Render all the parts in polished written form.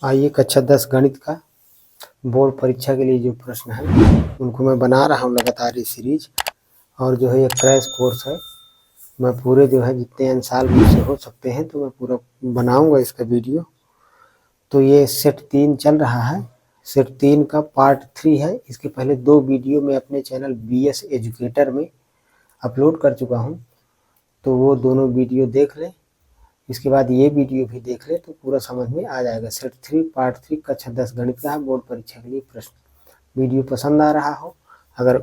आइए कक्षा 10 गणित का बोर्ड परीक्षा के लिए जो प्रश्न है उनको मैं बना रहा हूँ लगातार ये सीरीज। और जो है ये क्रैश कोर्स है। मैं पूरे जो है जितने अंसाल मुझसे हो सकते हैं तो मैं पूरा बनाऊंगा इसका वीडियो। तो ये सेट 3 चल रहा है। सेट 3 का पार्ट 3 है। इसके पहले 2 वीडियो मैं अपने चैनल BS एजुकेटर में अपलोड कर चुका हूँ, तो वो दोनों वीडियो देख लें। इसके बाद ये वीडियो भी देख ले तो पूरा समझ में आ जाएगा। सेट 3 पार्ट 3 कक्षा 10 गणित का है, बोर्ड परीक्षा के लिए प्रश्न। वीडियो पसंद आ रहा हो, अगर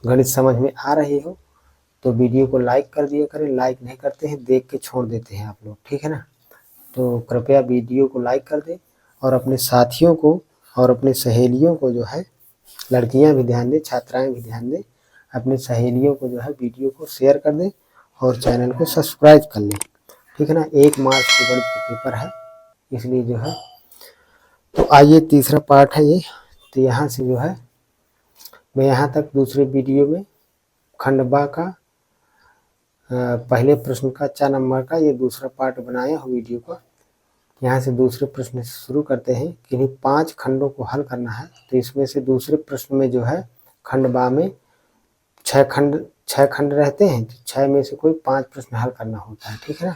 गणित समझ में आ रही हो तो वीडियो को लाइक कर दिया करें। लाइक नहीं करते हैं, देख के छोड़ देते हैं आप लोग, ठीक है ना। तो कृपया वीडियो को लाइक कर दें और अपने साथियों को और अपने सहेलियों को जो है, लड़कियां भी ध्यान दें, छात्राएं भी ध्यान दें, अपने सहेलियों को जो है वीडियो को शेयर कर दें और चैनल को सब्सक्राइब कर लें, ठीक है ना। 1 मार्च को गणित का पेपर है, इसलिए जो है। तो आइए तीसरा पार्ट है ये। तो यहाँ से जो है मैं यहाँ तक दूसरे वीडियो में खंड बा का पहले प्रश्न का 4 नंबर का ये दूसरा पार्ट बनाया हूँ वीडियो का। यहाँ से दूसरे प्रश्न से शुरू करते हैं। किन्हीं 5 खंडों को हल करना है। तो इसमें से दूसरे प्रश्न में जो है खंड बा में 6 खंड रहते हैं। तो 6 में से कोई 5 प्रश्न हल करना होता है, ठीक है ना।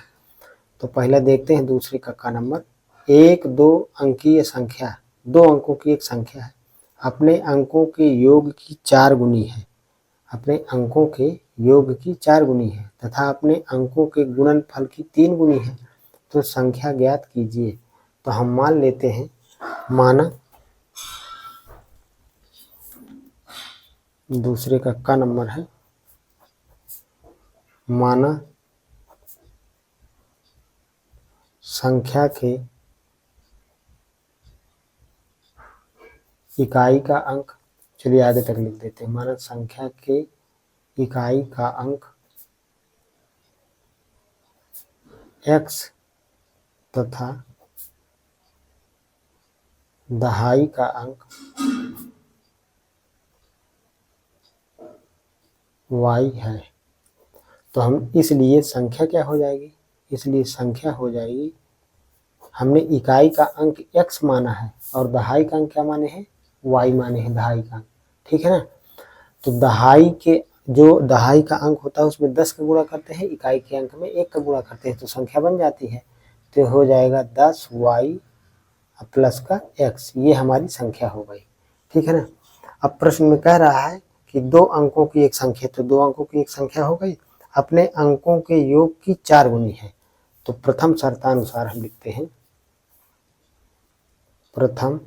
तो पहला देखते हैं दूसरे का नंबर। एक 2 अंकीय संख्या, 2 अंकों की एक संख्या है, अपने अंकों के योग की 4 गुनी है। अपने अंकों के योग की 4 गुनी है तथा अपने अंकों के गुणनफल की 3 गुनी है, तो संख्या ज्ञात कीजिए। तो हम मान लेते हैं, माना दूसरे का नंबर है, माना संख्या के इकाई का अंक, चलिए आगे तक लिख देते हैं। माना संख्या के इकाई का अंक x तथा दहाई का अंक y है। तो हम इसलिए संख्या क्या हो जाएगी, इसलिए संख्या हो जाएगी, हमने इकाई का अंक x माना है और दहाई का अंक क्या माने हैं, y माने हैं, दहाई का अंक, ठीक है ना। तो दहाई के जो दहाई का अंक होता है उसमें 10 का गुणा करते हैं, इकाई के अंक में 1 का गुणा करते हैं, तो संख्या बन जाती है। तो हो जाएगा 10y प्लस का x, ये हमारी संख्या हो गई, ठीक है ना। अब प्रश्न में कह रहा है कि 2 अंकों की एक संख्या, तो 2 अंकों की एक संख्या हो गई, अपने अंकों के योग की 4 गुनी है। तो प्रथम शर्तानुसार हम लिखते हैं, प्रथम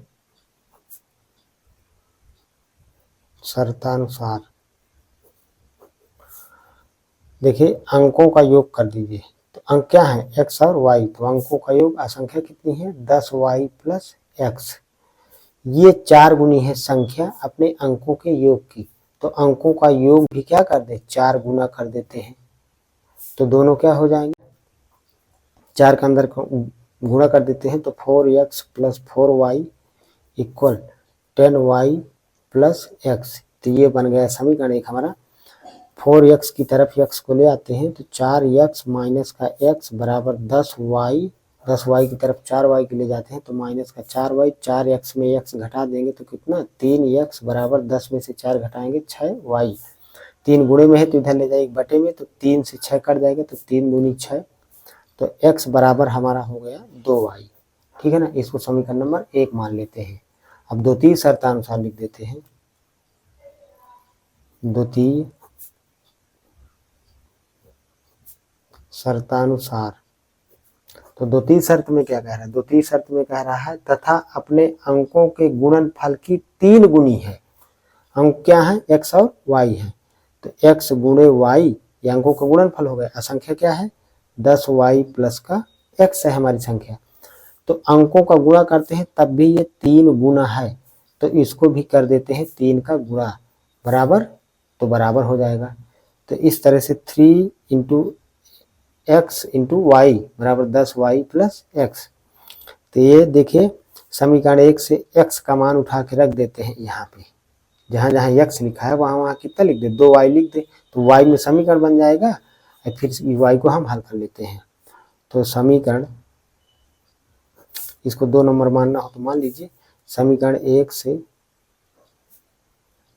शर्तानुसार देखिए अंकों का योग कर दीजिए। तो अंक क्या है, x और y, तो अंकों का योग संख्या कितनी है, 10y प्लस x। ये 4 गुनी है संख्या अपने अंकों के योग की, तो अंकों का योग भी क्या कर दे, 4 गुना कर देते हैं। तो दोनों क्या हो जाएंगे, 4 के अंदर गुणा कर देते हैं, तो 4x plus 4y equal 10y plus x। तो ये बन गया समीकरण एक हमारा। 4x की तरफ x को ले आते हैं, तो 4x माइनस का x बराबर 10y, 10y की तरफ 4y के ले जाते हैं तो माइनस का 4y, 4x में x घटा देंगे तो कितना, 3x बराबर 10 में से 4 घटाएंगे 6y। 3 गुणे में है तो इधर ले जाएंगे बटे में, तो 3 से 6 कट जाएगा, तो 3 दूनी 6, तो x बराबर हमारा हो गया 2y, ठीक है ना। इसको समीकरण नंबर 1 मान लेते हैं। अब द्वितीय शर्तानुसार लिख देते हैं, द्वितीय शर्तानुसार। तो द्वितीय शर्त में क्या कह रहा है, द्वितीय शर्त में कह रहा है तथा अपने अंकों के गुणनफल की 3 गुनी है। अंक क्या है, x और y है, तो x गुणे y ये अंकों का गुणनफल हो गया। संख्या क्या है, 10y प्लस का x है हमारी संख्या। तो अंकों का गुणा करते हैं तब भी ये 3 गुना है, तो इसको भी कर देते हैं 3 का गुणा, बराबर, तो बराबर हो जाएगा। तो इस तरह से 3 इंटू x इंटू वाई बराबर 10y प्लस x। तो ये देखिए समीकरण 1 से x का मान उठा के रख देते हैं यहाँ पे, जहाँ जहाँ x लिखा है वहाँ वहाँ कितना लिख दे, 2y लिख दे, तो y में समीकरण बन जाएगा। फिर y को हम हल कर लेते हैं। तो समीकरण इसको 2 नंबर मानना हो तो मान लीजिए समीकरण 1 से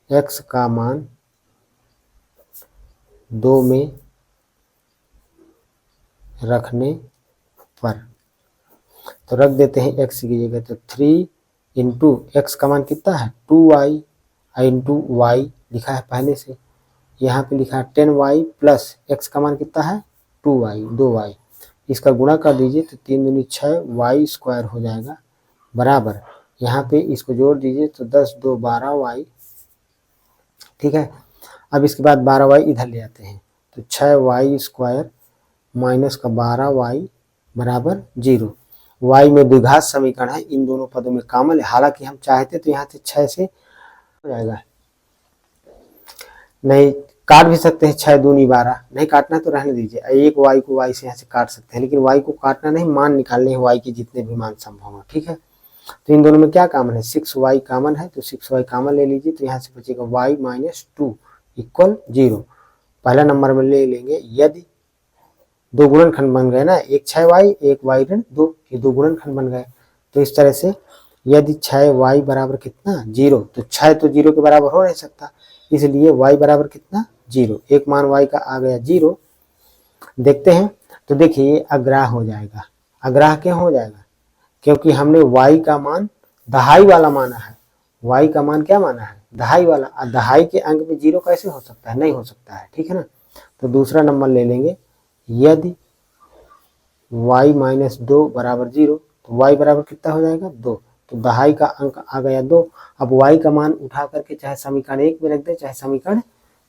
x का मान 2 में रखने पर, तो रख देते हैं x की जगह, तो 3 इंटू एक्स का मान कितना है 2y इंटू वाई लिखा है पहले से, यहाँ पे लिखा है 10y प्लस एक्स का मान कितना है 2y, इसका गुणा कर दीजिए तो 3 दूनी 6 y स्क्वायर हो जाएगा, बराबर यहाँ पे इसको जोड़ दीजिए तो 10 2 12y, ठीक है। अब इसके बाद 12y इधर ले आते हैं तो 6y स्क्वायर माइनस का 12y बराबर 0। y में द्विघात समीकरण है, इन दोनों पदों में कॉमन है, हालांकि हम चाहते तो यहाँ से 6 से हो जाएगा, नहीं काट भी सकते हैं, 6 दूनी 12, नहीं काटना तो रहने दीजिए, एक y को y से यहाँ से काट सकते हैं, लेकिन y को काटना नहीं, मान निकालने हैं y के जितने भी मान संभव हो, ठीक है। तो इन दोनों में क्या कॉमन है 6y कॉमन है, तो 6y कॉमन ले लीजिए, तो यहाँ से बचेगा y माइनस 2 इक्वल 0। पहला नंबर में ले लेंगे यदि दो गुणनखंड बन गए ना, एक 6y एक y ऋण 2, ये दो गुणनखंड बन गए, तो इस तरह से यदि 6y बराबर कितना 0, तो 6 तो 0 के बराबर हो नहीं सकता, इसलिए y बराबर कितना 0, एक मान y का आ गया 0। देखते हैं तो देखिए अग्राह हो जाएगा, अग्राह क्यों हो जाएगा, क्योंकि हमने y का मान दहाई वाला माना है, y का मान क्या माना है दहाई वाला, और दहाई के अंक में 0 कैसे हो सकता है, नहीं हो सकता है, ठीक है ना। तो दूसरा नंबर ले लेंगे यदि y माइनस 2 बराबर 0, तो y बराबर कितना हो जाएगा 2, तो दहाई का अंक आ गया 2। अब y का मान उठा करके चाहे समीकरण 1 में रख दे चाहे समीकरण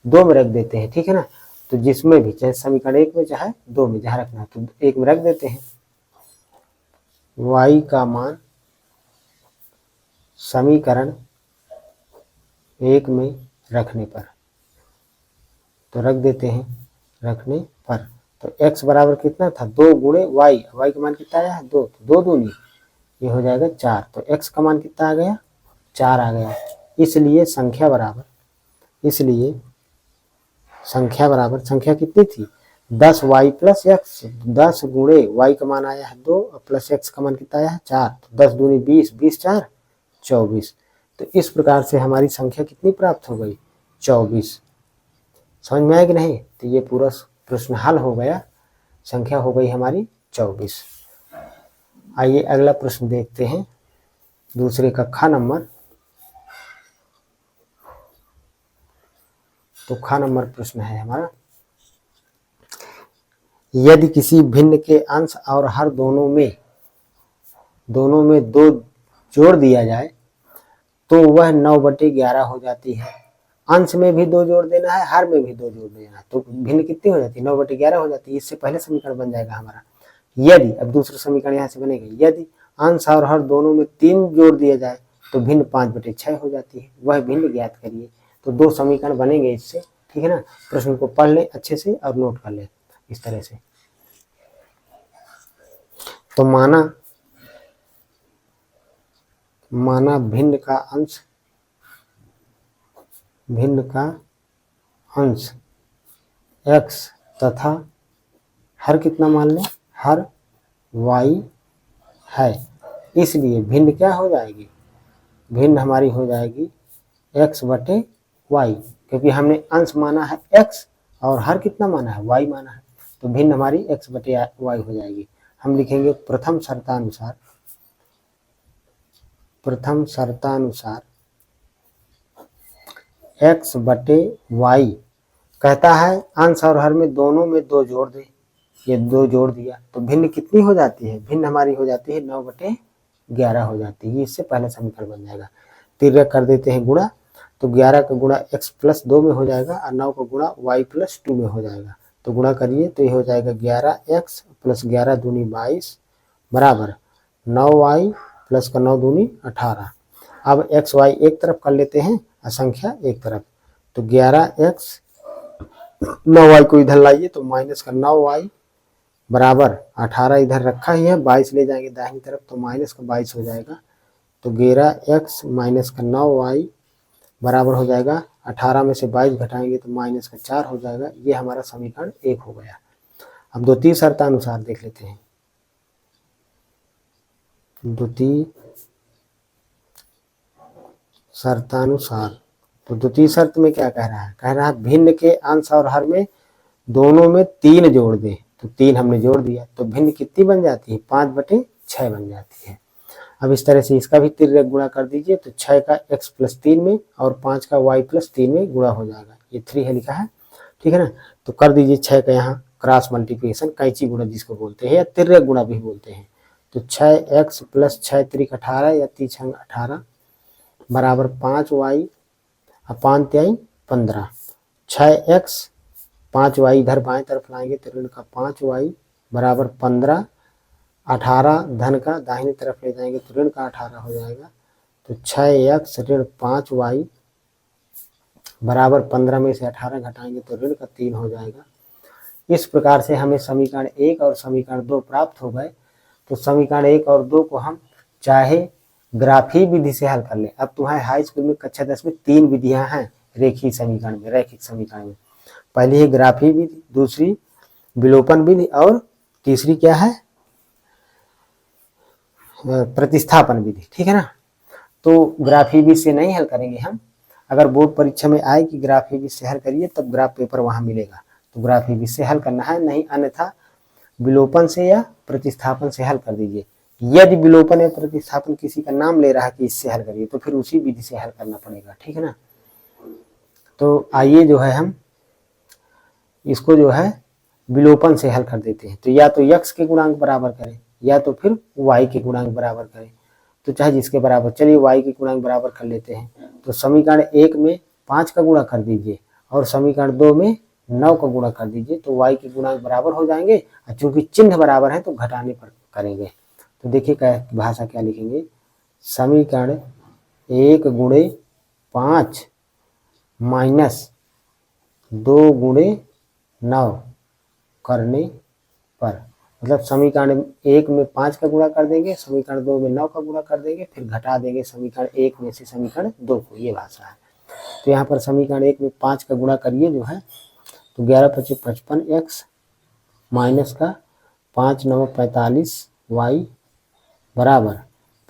2 में रख देते हैं, ठीक है ना। तो जिसमें भी चाहे समीकरण 1 में चाहे 2 में जहाँ रखना है तो 1 में रख देते हैं, y का मान समीकरण 1 में रखने पर, तो रख देते हैं रखने पर, तो x बराबर कितना था 2 गुणे y, y का मान कितना आया है 2, तो 2 दूनी ये हो जाएगा 4, तो x का मान कितना आ गया 4 आ गया, इसलिए संख्या बराबर संख्या कितनी थी 10y प्लस x, 10 गुणे y का मान आया है 2 और प्लस x का मान कितना आया है 4, तो 10 दूनी 20, 20 4 24, तो इस प्रकार से हमारी संख्या कितनी प्राप्त हो गई 24। समझ में आया कि नहीं, तो ये पूरा प्रश्न हल हो गया, संख्या हो गई हमारी 24। आइए अगला प्रश्न देखते हैं, दूसरे का ख नंबर, तो ख नंबर प्रश्न है हमारा, यदि किसी भिन्न के अंश और हर दोनों में 2 जोड़ दिया जाए तो वह 9/11 हो जाती है, अंश में भी 2 जोड़ देना है, हर में भी 2 जोड़ देना है, तो भिन्न कितनी हो जाती है 9/11 हो जाती है, इससे पहले समीकरण बन जाएगा हमारा। यदि अब दूसरा समीकरण यहाँ से बनेगा, यदि अंश और हर दोनों में 3 जोड़ दिया जाए तो भिन्न 5/6 हो जाती है, वह भिन्न ज्ञात करिए। तो 2 समीकरण बनेंगे इससे, ठीक है ना। प्रश्न को पढ़ ले अच्छे से और नोट कर ले इस तरह से। तो माना भिन्न का अंश x तथा हर कितना मान लें हर y है, इसलिए भिन्न क्या हो जाएगी, भिन्न हमारी हो जाएगी x/y, क्योंकि हमने अंश माना है x और हर कितना माना है y माना है, तो भिन्न हमारी x/y हो जाएगी। हम लिखेंगे प्रथम शर्तानुसार x/y कहता है अंश और हर में दोनों में 2 जोड़ दे, ये 2 जोड़ दिया तो भिन्न कितनी हो जाती है, भिन्न हमारी हो जाती है 9/11 हो जाती है, इससे पहला समीकरण बन जाएगा। तिर्यक कर देते हैं गुणा, तो 11 का गुणा x + 2 में हो जाएगा और 9 का गुणा y + 2 में हो जाएगा, तो गुणा करिए तो ये हो जाएगा 11x + 11 दूनी 22 बराबर 9y प्लस का 9 दूनी 18। अब x y एक तरफ कर लेते हैं और संख्या एक तरफ, तो 11x 9y को इधर लाइए तो माइनस का 9y बराबर 18 इधर रखा ही है, 22 ले जाएंगे दाहिनी तरफ तो माइनस का 22 हो जाएगा, तो 11x माइनस का 9y बराबर हो जाएगा 18 में से 22 घटाएंगे तो माइनस का 4 हो जाएगा। ये हमारा समीकरण 1 हो गया। अब द्वितीय शर्तानुसार देख लेते हैं, द्वितीय शर्तानुसार। तो द्वितीय शर्त में क्या कह रहा है? कह रहा है भिन्न के अंश और हर में दोनों में 3 जोड़ दे। तो 3 हमने जोड़ दिया तो भिन्न कितनी बन जाती है? 5/6 बन जाती है। अब इस तरह से इसका भी तिर्यक गुणा कर दीजिए तो 6 का x + 3 में और 5 का y + 3 में गुणा हो जाएगा। ये 3 है लिखा है, ठीक है ना। तो कर दीजिए 6 का यहाँ क्रॉस मल्टीप्लिकेशन, कैंची गुणा जिसको बोलते हैं या तिर्यक गुणा भी बोलते हैं। तो 6x + 6 × 18 या 3 × 18 बराबर 5y अपान 15। 6x 5y इधर बाएं तरफ लाएंगे तो ऋण का 5y बराबर 15। 18 धन का दाहिनी तरफ ले जाएंगे तो ऋण का 18 हो जाएगा। तो 6x ऋण 5y बराबर 15 में से 18 घटाएंगे तो ऋण का 3 हो जाएगा। इस प्रकार से हमें समीकरण 1 और समीकरण 2 प्राप्त हो गए। तो समीकरण 1 और 2 को हम चाहे ग्राफी विधि से हल कर ले। अब तुम्हारे हाई स्कूल में कक्षा 10 में 3 विधियां हैं रैखिक समीकरण में। पहली है ग्राफी विधि, दूसरी विलोपन विधि और तीसरी क्या है? प्रतिस्थापन विधि, ठीक है ना। तो ग्राफी विधि से नहीं हल करेंगे हम। अगर बोर्ड परीक्षा में आए कि ग्राफी विधि से हल करिए तब ग्राफ पेपर वहां मिलेगा, तो ग्राफी विधि से हल करना है, नहीं अन्यथा विलोपन से या प्रतिस्थापन से हल कर दीजिए। यदि विलोपन या प्रतिस्थापन किसी का नाम ले रहा है कि इससे हल करिए तो फिर उसी विधि से हल करना पड़ेगा, ठीक है ना। तो आइए जो है हम इसको जो है विलोपन से हल कर देते हैं। तो या तो x के गुणांक बराबर करें या तो फिर y के गुणांक बराबर करें। तो चाहे जिसके बराबर, चलिए y के गुणांक बराबर कर लेते हैं। तो समीकरण 1 में 5 का गुणा कर दीजिए और समीकरण 2 में 9 का गुणा कर दीजिए तो y के गुणांक बराबर हो जाएंगे। और चूंकि चिन्ह बराबर है तो घटाने पर करेंगे। तो देखिए क्या भाषा क्या लिखेंगे, समीकरण 1 × 5 माइनस 2 × 9 करने पर, मतलब समीकरण 1 में 5 का गुणा कर देंगे, समीकरण 2 में 9 का गुणा कर देंगे, फिर घटा देंगे समीकरण 1 में से समीकरण 2 को। ये भाषा है। तो यहाँ पर समीकरण 1 में 5 का गुणा करिए जो है तो 11 × 5 = 55x माइनस का 5 × 9 = 45y बराबर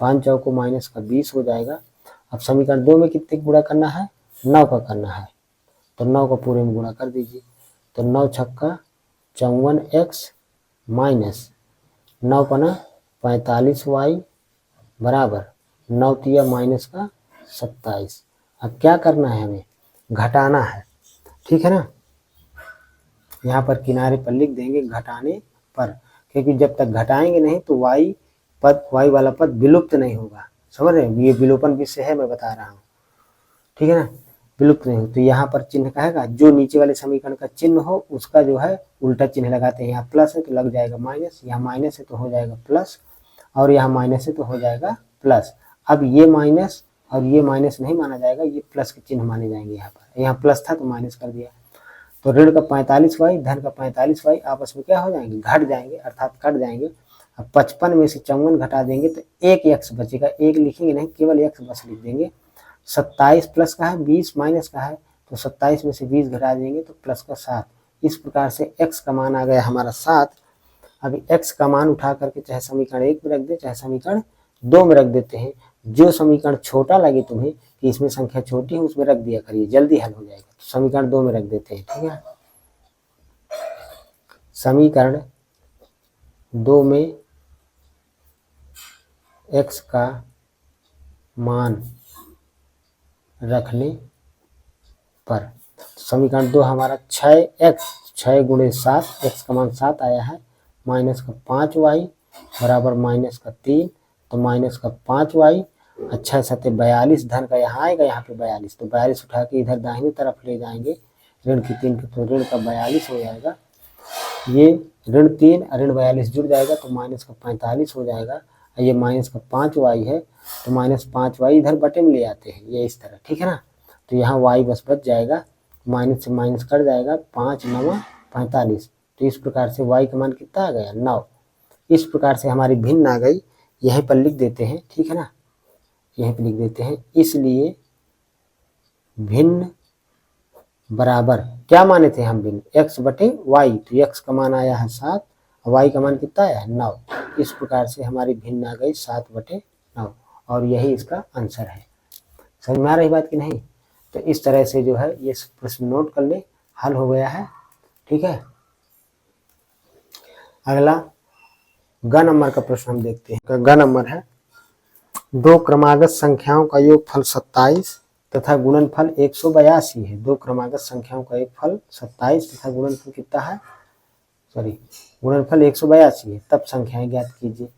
5 चौको माइनस का 20 हो जाएगा। अब समीकरण 2 में कितने गुणा करना है? 9 का करना है। तो 9 का पूरे में गुणा कर दीजिए। तो 9 × 6 = 54x माइनस 9 × 5 = 45y बराबर 9 × 3 माइनस का 27। अब क्या करना है? हमें घटाना है, ठीक है ना। यहाँ पर किनारे पर लिख देंगे घटाने पर, क्योंकि जब तक घटाएंगे नहीं तो y वाला पद विलुप्त नहीं होगा। समझ रहे हैं? ये विलोपन विषय है, मैं बता रहा हूँ, ठीक है ना। विलुप्त नहीं हो तो यहाँ पर चिन्ह कहेगा, जो नीचे वाले समीकरण का चिन्ह हो उसका जो है उल्टा चिन्ह लगाते हैं। यहाँ प्लस है तो लग जाएगा माइनस, यहाँ माइनस है तो हो जाएगा प्लस, और यहाँ माइनस है तो हो जाएगा प्लस। अब ये माइनस और ये माइनस नहीं माना जाएगा, ये प्लस के चिन्ह माने जाएंगे। यहाँ पर यहाँ प्लस था तो माइनस कर दिया। तो ऋण का 45y धन का 45y आपस में क्या हो जाएंगे? घट जाएंगे, अर्थात कट जाएंगे। अब 55 में से 54 घटा देंगे तो एक x बचेगा, एक लिखेंगे नहीं, केवल x बस लिख देंगे। 27 प्लस का है, 20 माइनस का है, तो 27 में से 20 घटा देंगे तो प्लस का 7। इस प्रकार से x का मान आ गया हमारा 7। अभी x का मान उठा करके चाहे समीकरण 1 में रख दे चाहे समीकरण 2 में रख देते हैं। जो समीकरण छोटा लगे तुम्हें कि इसमें संख्या छोटी है उसमें रख दिया करिए, जल्दी हल हो जाएगा। तो समीकरण 2 में रख देते हैं, ठीक है। समीकरण 2 में x का मान रखने पर समीकरण 2 हमारा 6x 6 × 7, x का मान 7 आया है, माइनस का 5y बराबर माइनस का 3, तो माइनस का 5y। अच्छा 7 42 धन का यहाँ आएगा, यहाँ पे 42, तो 42 उठा के इधर दाहिनी तरफ ले जाएंगे, ऋण की 3 तो ऋण का 42 हो जाएगा। ये ऋण 3 ऋण 42 जुड़ जाएगा तो माइनस का 45 हो जाएगा। ये माइनस का 5y है तो माइनस 5y इधर बटे में ले आते हैं, ये इस तरह, ठीक है ना। तो यहाँ y बस बच जाएगा, माइनस से माइनस कट जाएगा, 5 × 9 = 45। तो इस प्रकार से y का मान कितना आ गया? 9। इस प्रकार से हमारी भिन्न आ गई, यहीं पर लिख देते हैं, ठीक है ना, यहीं पर लिख देते हैं। इसलिए भिन्न बराबर क्या माने थे हम? भिन्न x/y, तो x का मान आया है 7 y का मान कितना है 9। इस प्रकार से हमारी भिन्न आ गई 7/9 और यही इसका आंसर है। समझ में आ रही बात कि नहीं? तो इस तरह से जो है ये प्रश्न नोट कर ले, हल हो गया है। ठीक है, अगला ग नंबर का प्रश्न हम देखते हैं। ग नंबर है 2 क्रमागत संख्याओं का योगफल 27 तथा गुणनफल 182 है। 2 क्रमागत संख्याओं का योगफल 27 तथा गुणनफल कितना है, गुणनफल 182 है, तब संख्याएं ज्ञात कीजिए।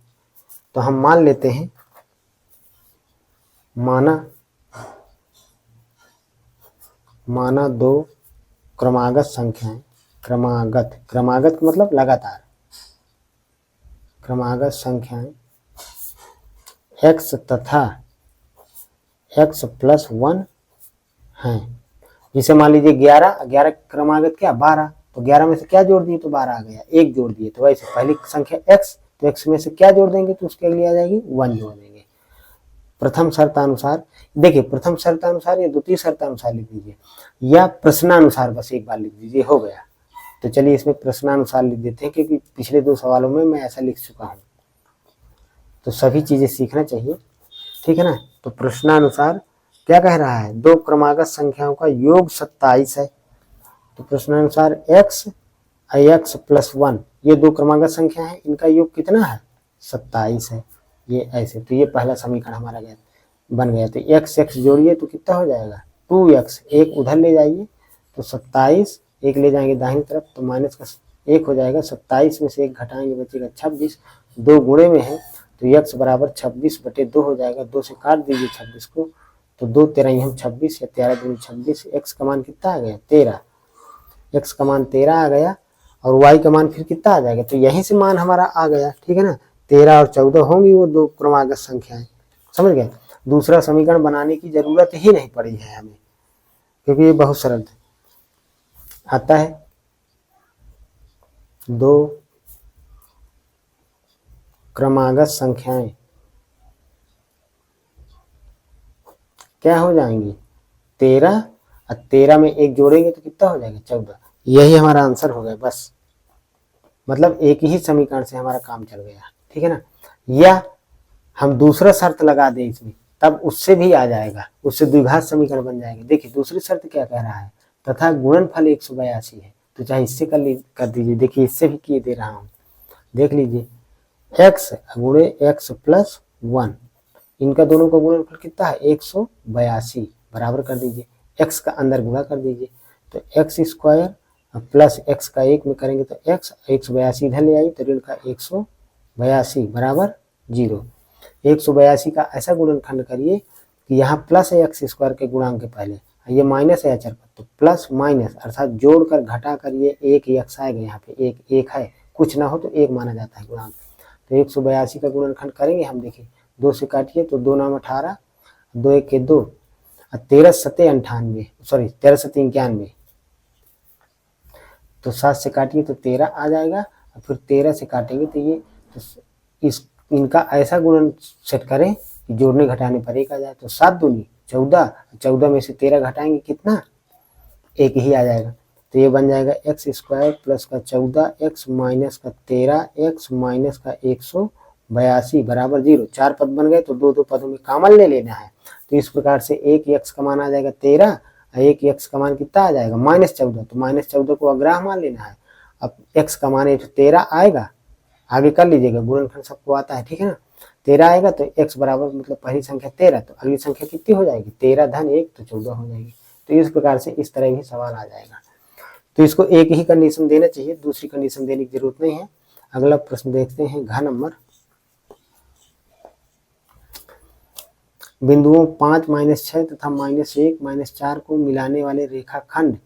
तो हम मान लेते हैं, माना 2 क्रमागत संख्याएं, क्रमागत मतलब लगातार, क्रमागत संख्याएं x तथा x + 1 हैं। जिसे मान लीजिए 11 क्रमागत क्या 12, तो 11 में से क्या जोड़ दिए तो 12 आ गया, 1 जोड़ दिए। तो वैसे पहली संख्या x, तो x में से क्या जोड़ देंगे तो उसके अगली आ जाएगी 1 जोड़ देंगे। प्रथम शर्तानुसार, देखिए प्रथम शर्तानुसार या द्वितीय शर्तानुसार लिख दीजिए या प्रश्नानुसार, बस एक बार लिख दीजिए, हो गया। तो चलिए इसमें प्रश्नानुसार लिख देते हैं, क्योंकि पिछले 2 सवालों में मैं ऐसा लिख चुका हूं, तो सभी चीजें सीखना चाहिए। ठीक है ना? तो प्रश्नानुसार क्या कह रहा है, 2 क्रमागत संख्याओं का योग 27 है। तो प्रश्नानुसार x + 1 ये 2 क्रमागत संख्या है, इनका योग कितना है 27 है। ये ऐसे, तो ये पहला समीकरण हमारा बन गया। तो x जोड़िए तो कितना हो जाएगा 2x, एक उधर ले जाइए तो 27, एक ले जाएंगे दाहिनी तरफ तो माइनस का 1 हो जाएगा। 27 में से 1 घटाएंगे बचेगा 26, 2 गुणे में है तो x बराबर 26/2 हो जाएगा। 2 से काट दीजिए 26 को, तो 2 13 हम 26 या 13 दूनी 26। x का मान कितना आ गया 13, x का मान 13 आ गया और y का मान फिर कितना आ जाएगा, तो यहीं से मान हमारा आ गया। ठीक है ना? 13 और 14 होंगी वो 2 क्रमागत संख्याएं। समझ गए? दूसरा समीकरण बनाने की जरूरत ही नहीं पड़ी है हमें, क्योंकि ये बहुत सरल आता है। 2 क्रमागत संख्याएं क्या हो जाएंगी 13, और 13 में 1 जोड़ेंगे तो कितना हो जाएगा 14। यही हमारा आंसर हो गया बस, मतलब एक ही समीकरण से हमारा काम चल गया। ठीक है ना? या हम दूसरा शर्त लगा दें इसमें, तब उससे भी आ जाएगा, उससे द्विघात समीकरण बन जाएगा। देखिए दूसरी शर्त क्या कह रहा है, तथा गुणनफल 182 है, तो चाहे इससे कर दीजिए। देखिए इससे भी किए दे रहा हूं, देख लीजिए x गुणे x + 1, इनका दोनों का गुणनफल कितना है 182, बराबर कर दीजिए, x का अंदर गुणा कर दीजिए, तो x² प्लस x का 1 में करेंगे तो x 182 इधर ले आइए तो ऋण का 182 बराबर 0। 182 का ऐसा गुणनखंड करिए कि यहाँ प्लस है x² के गुणांक के पहले, ये माइनस है अचर पर, तो प्लस माइनस अर्थात जोड़कर घटा कर ये 1 x आएगा, यहाँ पे 1 है, कुछ ना हो तो 1 माना जाता है गुणांक। तो 182 का गुणनखंड करेंगे हम, देखिए 2 से काटिए तो 2 9 18, 2 1 के 2, 13 7 98, सॉरी 13 7 91, तो 7 से काटिए तो 13 आ जाएगा, और फिर 13 से काटेंगे तो ये, तो इनका ऐसा गुणन सेट करें कि जोड़ने घटाने पर 1 आ जाए। तो 7 दूनी 14, 14 में से 13 घटाएंगे कितना 1 ही आ जाएगा। तो ये बन जाएगा x² प्लस का 14 x माइनस का 13 x माइनस का 182 बराबर 0। 4 पद बन गए तो 2 पदों में कॉमन ले लेना है। तो इस प्रकार से 1 x का मान आ जाएगा 13 और 1 x का मान कितना आ जाएगा -14, तो -14 को अग्राह्य मान लेना है। अब x का मान 13 आएगा, आगे कर लीजिएगा, गुणनखंड सबको आता है। ठीक है ना? 13 आएगा तो x बराबर मतलब पहली संख्या 13, तो अगली संख्या कितनी हो जाएगी 13 धन 1 तो 14 हो जाएगी। तो इस प्रकार से इस तरह भी सवाल आ जाएगा। तो इसको एक ही कंडीशन देना चाहिए, दूसरी कंडीशन देने की जरूरत नहीं है। अगला प्रश्न देखते हैं, घ नंबर। बिंदुओं 5 -6 तथा -1 -4 को मिलाने वाले रेखाखंड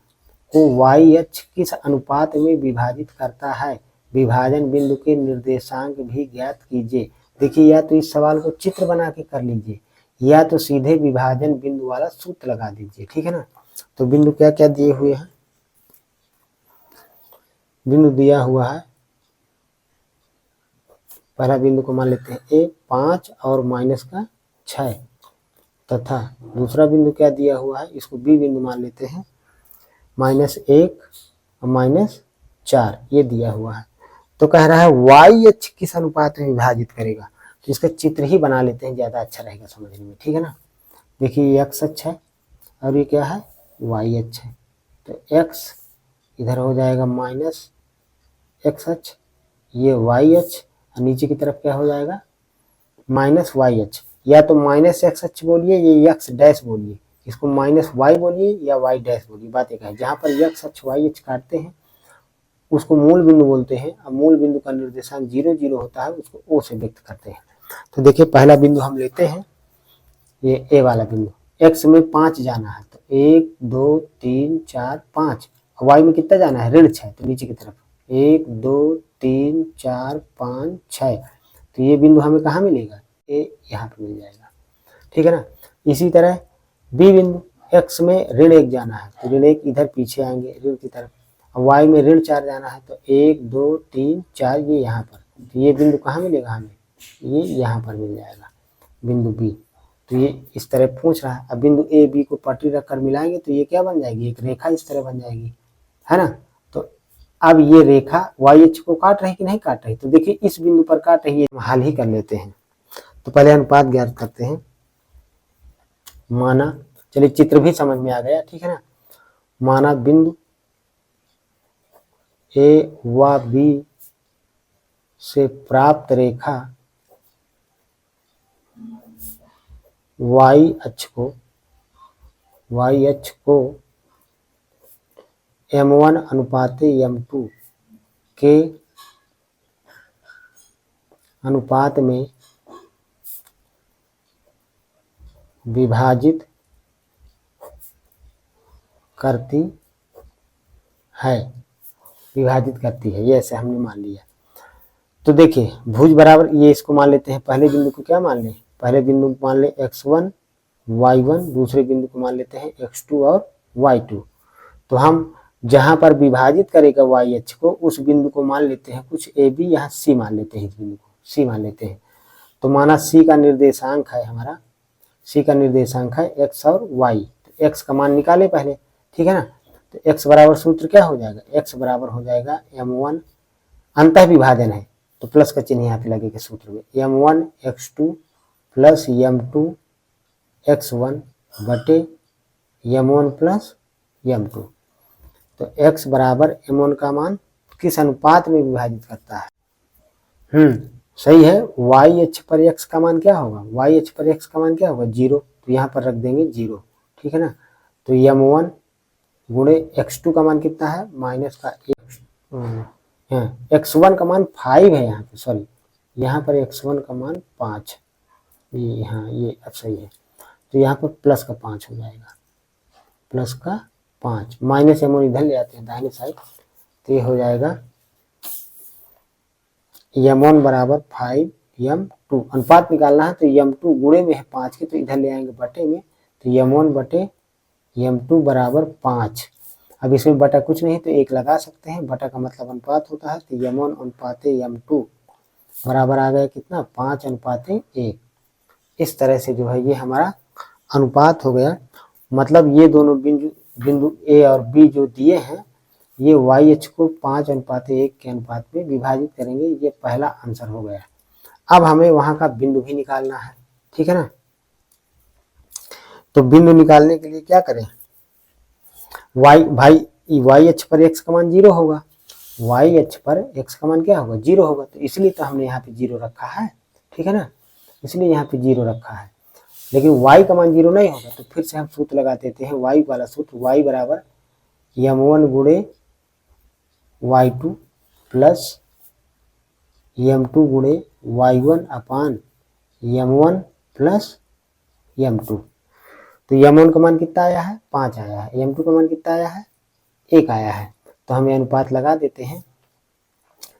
को y अक्ष किस अनुपात में विभाजित करता है, विभाजन बिंदु के निर्देशांक भी ज्ञात कीजिए। देखिए या तो इस सवाल को चित्र बना के कर लीजिए या तो सीधे विभाजन बिंदु वाला सूत्र लगा दीजिए। ठीक है ना? तो बिंदु क्या क्या दिए हुए हैं, बिंदु दिया हुआ है, पहला बिंदु को मान लेते हैं a 5 और -6 तथा दूसरा बिंदु क्या दिया हुआ है, इसको b बिंदु मान लेते हैं -1 और -4 ये दिया हुआ है। तो कह रहा है वाई अक्ष किस अनुपात में विभाजित करेगा, तो इसका चित्र ही बना लेते हैं, ज्यादा अच्छा रहेगा समझने में, ठीक है ना। देखिए ये एक्स अक्ष है और ये क्या है, वाई अक्ष है। तो एक्स इधर हो जाएगा माइनस एक्स अक्ष, ये वाई अक्ष, और नीचे की तरफ क्या हो जाएगा, माइनस वाई अक्ष। या तो माइनस एक्स अक्ष बोलिए, ये एक्स डैश बोलिए, इसको माइनस वाई बोलिए या वाई डैश बोलिए, बात एक है। जहाँ पर एक्स अक्ष वाई अक्ष काटते हैं उसको मूल बिंदु बोलते हैं। अब मूल बिंदु का निर्देशांक 0 0 होता है, उसको ओ से व्यक्त करते हैं। तो देखिए पहला बिंदु हम लेते हैं, ये ए वाला बिंदु, एक्स में 5 जाना है, तो 1 2 3 4 5, वाई में कितना जाना है, ऋण 6, तो नीचे की तरफ 1 2 3 4 5 6, तो ये बिंदु हमें कहाँ मिलेगा, ए यहाँ पे मिल जाएगा, ठीक है ना। इसी तरह बी बिंदु, एक्स में ऋण 1 जाना है, तो ऋण 1 इधर पीछे आएंगे ऋण की तरफ, वाई में ऋण 4 जाना है, तो 1 2 3 4 ये यहाँ पर, तो ये बिंदु कहाँ मिलेगा हमें, ये यहाँ पर मिल जाएगा बिंदु बी। तो ये इस तरह पूछ रहा है। अब बिंदु ए बी को पटरी रखकर मिलाएंगे तो ये क्या बन जाएगी, एक रेखा इस तरह बन जाएगी, है ना। तो अब ये रेखा वाई अक्ष को काट रही कि नहीं काट रही, तो देखिए इस बिंदु पर काट रही है, हम हल ही कर लेते हैं। तो पहले अनुपात ज्ञात करते हैं। माना, चलिए चित्र भी समझ में आ गया, ठीक है ना। माना बिंदु ए व बी से प्राप्त रेखा वाई अक्ष को m1 अनुपाते m2 के अनुपात में विभाजित करती है, ये ऐसे हमने मान लिया। तो देखिए भुज बराबर, ये इसको मान लेते हैं, पहले बिंदु को क्या मान लें, पहले बिंदु को मान लें x1 y1, दूसरे बिंदु को मान लेते हैं x2 और y2। तो हम जहां पर विभाजित करेगा y अक्ष को, उस बिंदु को मान लेते हैं कुछ a b, यहाँ c मान लेते हैं, इस बिंदु को c मान लेते हैं। तो माना c का निर्देशांक है हमारा, c का निर्देशांक है x और y, तो x का मान निकाले पहले, ठीक है ना। तो x बराबर सूत्र क्या हो जाएगा, x बराबर हो जाएगा m1, अंतः विभाजन है तो प्लस का चिन्ह यहाँ पे लगेगा सूत्र में, m1 x2 plus m2 x1 बटे m1 प्लस m2। तो x बराबर m1 का मान किस अनुपात में विभाजित करता है, सही है, y अक्ष पर x का मान क्या होगा, y अक्ष पर x का मान क्या होगा, 0, तो यहाँ पर रख देंगे 0, ठीक है ना। तो m1 गुणे x2 का मान कितना है, माइनस का x1 का मान 5 है यहाँ पे, सॉरी यहाँ पर x1 का मान 5, ये हाँ ये अब सही है। तो यहाँ पर प्लस का 5 हो जाएगा, प्लस का 5, माइनस m1 इधर ले आते हैं दाहिने साइड, तो ये हो जाएगा m1 बराबर 5m2, अनुपात निकालना है तो m2 गुणे में है 5 के, तो इधर ले आएंगे बटे में, तो m1 बटे m2 बराबर 5। अब इसमें बटा कुछ नहीं तो 1 लगा सकते हैं, बटा का मतलब अनुपात होता है, तो m1 अनुपाते m2 बराबर आ गया कितना, 5 अनुपाते 1। इस तरह से जो है ये हमारा अनुपात हो गया। मतलब ये दोनों बिंदु ए और बी जो दिए हैं, ये वाई अक्ष को 5 अनुपाते 1 के अनुपात में विभाजित करेंगे, ये पहला आंसर हो गया। अब हमें वहां का बिंदु भी निकालना है, ठीक है ना। तो बिंदु निकालने के लिए क्या करें, वाई अक्ष पर x का मान 0 होगा, वाई अक्ष पर x का मान क्या होगा, 0 होगा, तो इसलिए तो हमने यहाँ पे 0 रखा है, ठीक है ना, इसलिए यहाँ पे 0 रखा है। लेकिन y का मान 0 नहीं होगा, तो फिर से हम सूत्र लगा देते हैं, y वाला सूत्र, y बराबर m1 गुणे y2 प्लस m2 गुणे y1 अपान m1 प्लस m2। तो m1 का मान कितना आया है, 5 आया है, m2 का मान कितना आया है, 1 आया है। तो हम अनुपात लगा देते हैं,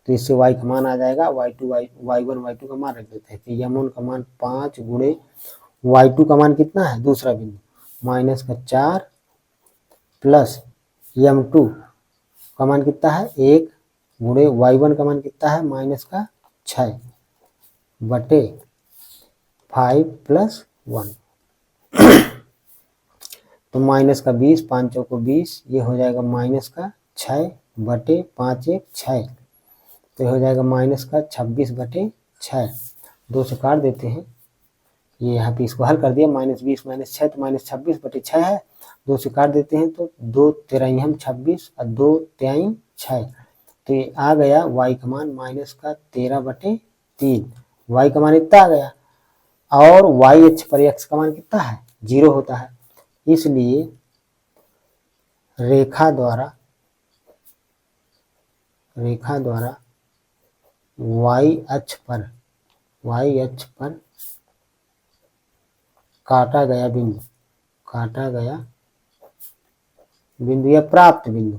तो इससे y का मान आ जाएगा, y1 y2 का मान रख देते हैं, तो m1 का मान 5 गुणे y2 का मान कितना है, दूसरा बिंदु माइनस का 4 प्लस m2 का मान कितना है 1 गुणे y1 का मान कितना है माइनस का 6 बटे 5 प्लस 1। तो माइनस का 20, 5 चौको 20, ये हो जाएगा माइनस का 6 बटे 5 1 6। तो ये हो जाएगा माइनस का 26/6, 2 से काट देते हैं। ये यहाँ पे इसको हल कर दिया, -20 - 6 तो -26/6 है, 2 से काट देते हैं तो 2 तेरह 26 और 2 तेईं 6, तो ये आ गया y का मान -13/3, y का मान इतना आ गया। और y अक्ष पर x का मान कितना है, 0 होता है, इसलिए रेखा द्वारा y अक्ष पर काटा गया बिंदु या प्राप्त बिंदु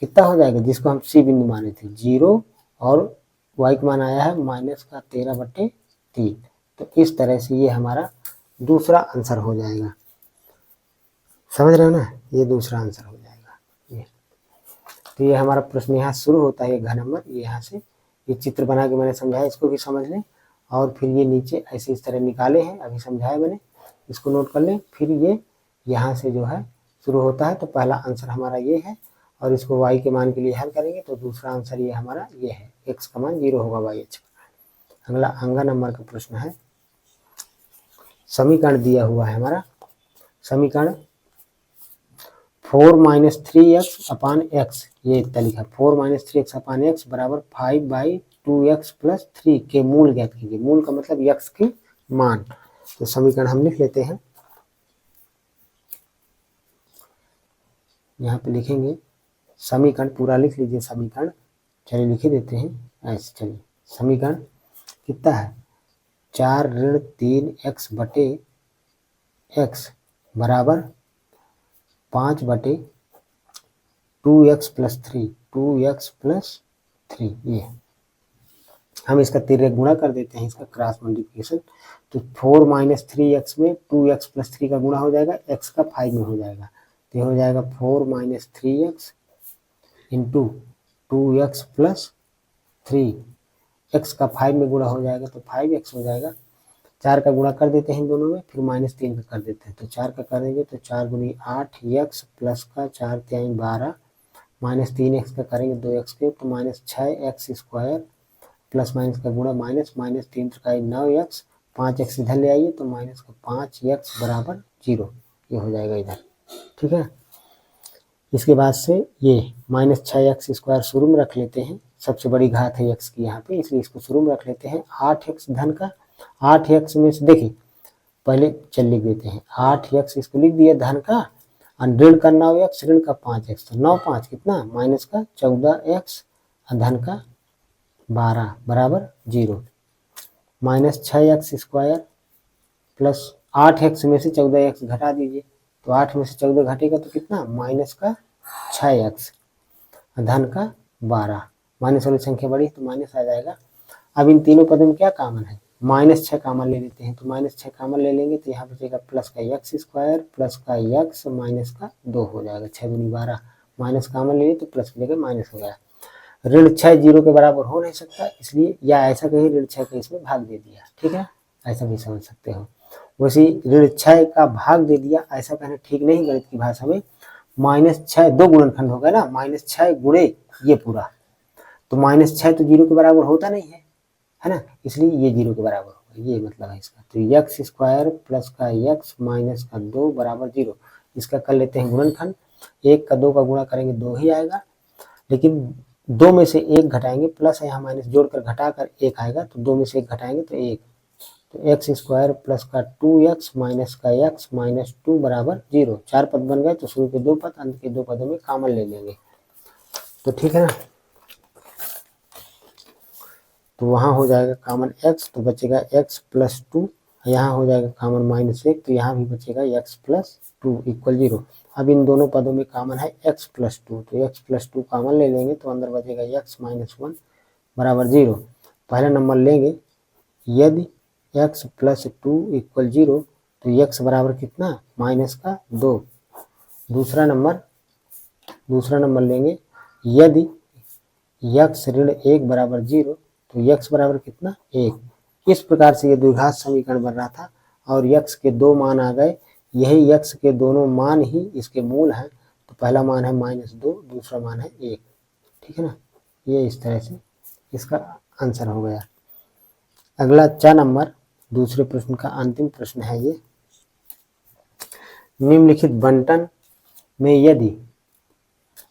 कितना हो जाएगा, जिसको हम C बिंदु माने थे, 0 और y का मान आया है -13/3। तो इस तरह से ये हमारा दूसरा आंसर हो जाएगा। समझ रहे हो ना, ये दूसरा आंसर हो जाएगा ये। तो ये हमारा प्रश्न यहाँ शुरू होता है, घ नंबर, ये यहाँ से ये चित्र बना के मैंने समझाया, इसको भी समझ लें। और फिर ये नीचे ऐसे इस तरह निकाले हैं, अभी समझाया मैंने, इसको नोट कर लें। फिर ये यहाँ से जो है शुरू होता है, तो पहला आंसर हमारा ये है, और इसको y के मान के लिए हल करेंगे तो दूसरा आंसर ये हमारा ये है, x का मान 0 होगा y अक्ष पर। अगला अंगा नंबर का प्रश्न है, समीकरण दिया हुआ है हमारा, समीकरण 4 - 3x/x, ये इतना लिखा, 4 - 3x/x बराबर 5/2x + 3 के मूल ज्ञात कीजिए। मूल का मतलब x के मान। तो समीकरण हम लिख लेते हैं, यहाँ पे लिखेंगे समीकरण, पूरा लिख लीजिए समीकरण, चलिए लिख ही देते हैं ऐसे। चलिए समीकरण कितना है, 4 ऋण 3x/x बराबर 5/2x + 3, ये हम इसका तिर्यक गुणा कर देते हैं, इसका क्रॉस मल्टीप्लिकेशन। तो 4 - 3x में 2x + 3 का गुणा हो जाएगा, x का 5 में हो जाएगा, तो ये हो जाएगा 4 - 3x इंटू 2x + 3, x का 5 में गुणा हो जाएगा तो 5x हो जाएगा। 4 का गुणा कर देते हैं दोनों में, फिर -3 का कर देते हैं, तो 4 का करेंगे तो 4 × 8x प्लस का 4 × 3 = 12, -3x का करेंगे 2x के तो -6x² प्लस माइनस का गुणा -3 × 9x, 5x इधर ले आइए तो -5x बराबर 0, ये हो जाएगा इधर, ठीक है। इसके बाद से ये -6x² शुरू में रख लेते हैं, सबसे बड़ी घात है x की यहाँ पे, इसलिए इसको शुरू में रख लेते हैं। 8x धन का, 8x में से देखिए पहले चल लिख देते हैं, 8x इसको लिख दिया धन का, ऋण का 9x, ऋण का 5x, तो 9 5 कितना, माइनस का 14x धन का 12 बराबर 0, -6x² प्लस 8x में से 14x घटा दीजिए, तो 8 में से 14 घटेगा तो कितना, माइनस का 6x धन का 12, माइनस वाली संख्या बड़ी तो माइनस आ जाएगा। अब इन तीनों पदों में क्या कॉमन है, -6 कॉमन ले लेते हैं, तो -6 कॉमन ले लेंगे तो यहाँ बचेगा प्लस का x² प्लस का x माइनस का 2 हो जाएगा, 6 दूनी 12, माइनस कॉमन ले लिए तो प्लस की जगह माइनस हो गया। ऋण 6 0 के बराबर हो नहीं सकता, इसलिए या ऐसा कहीं ऋण 6 का इसमें भाग दे दिया, ठीक है, ऐसा भी समझ सकते हो। वैसे ऋण 6 का भाग दे दिया ऐसा कहना ठीक नहीं गणित की भाषा में। -6 दो गुणनखंड हो गया ना, -6 गुणे ये पूरा, तो -6 तो 0 के बराबर होता नहीं है ना, इसलिए ये 0 के बराबर होगा, ये मतलब है इसका। तो x² प्लस का x माइनस का 2 बराबर 0, इसका कर लेते हैं गुणनखंड, 1 का 2 का गुणा करेंगे 2 ही आएगा, लेकिन 2 में से 1 घटाएंगे, प्लस है यहाँ माइनस जोड़कर घटाकर 1 आएगा, तो 2 में से 1 घटाएंगे तो 1, तो x² प्लस का 2x माइनस का x माइनस 2 बराबर 0। 4 पद बन गए, तो शुरू के 2 पद अंत के 2 पदों में कॉमन ले लेंगे, तो ठीक है ना। तो वहाँ हो जाएगा कॉमन x, तो बचेगा x + 2, यहाँ हो जाएगा कॉमन -1, तो यहाँ भी बचेगा x + 2 = 0। अब इन दोनों पदों में कॉमन है x + 2, तो x + 2 कॉमन ले लेंगे तो अंदर बचेगा x - 1 बराबर 0। पहला नंबर लेंगे, यदि x + 2 = 0 तो x बराबर कितना, -2। दूसरा नंबर लेंगे, यदि x ऋण 1 बराबर 0 तो x बराबर कितना, 1। इस प्रकार से ये द्विघात समीकरण बन रहा था, और x के 2 मान आ गए, यही x के दोनों मान ही इसके मूल हैं, तो पहला मान है -2, दूसरा मान है 1, ठीक है ना। ये इस तरह से इसका आंसर हो गया। अगला 4 नंबर दूसरे प्रश्न का अंतिम प्रश्न है ये। निम्नलिखित बंटन में यदि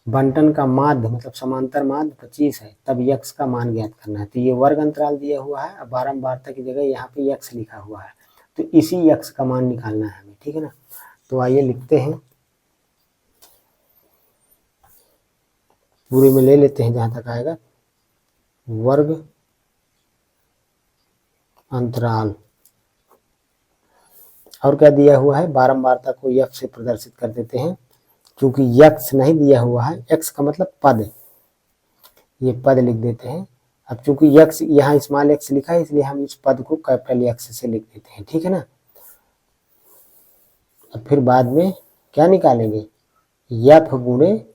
बंटन का माध्य मतलब समांतर माध्य 25 है तब यक्स का मान ज्ञात करना है। तो ये वर्ग अंतराल दिया हुआ है, अब बारंबारता की जगह यहाँ पे यक्स लिखा हुआ है, तो इसी यक्स का मान निकालना है हमें, ठीक है ना। तो आइए लिखते हैं, पूरे में ले लेते हैं जहां तक आएगा। वर्ग अंतराल और क्या दिया हुआ है, बारंबारता को यक्स से प्रदर्शित कर देते हैं। क्योंकि यक्स नहीं दिया हुआ है, एक्स का मतलब पद, ये पद लिख देते हैं। अब चूंकि यक्स यहाँ स्मॉल एक्स लिखा है इसलिए हम इस पद को कैपिटल एक्स से लिख देते हैं, ठीक है ना। अब फिर बाद में क्या निकालेंगे, यफ गुणे,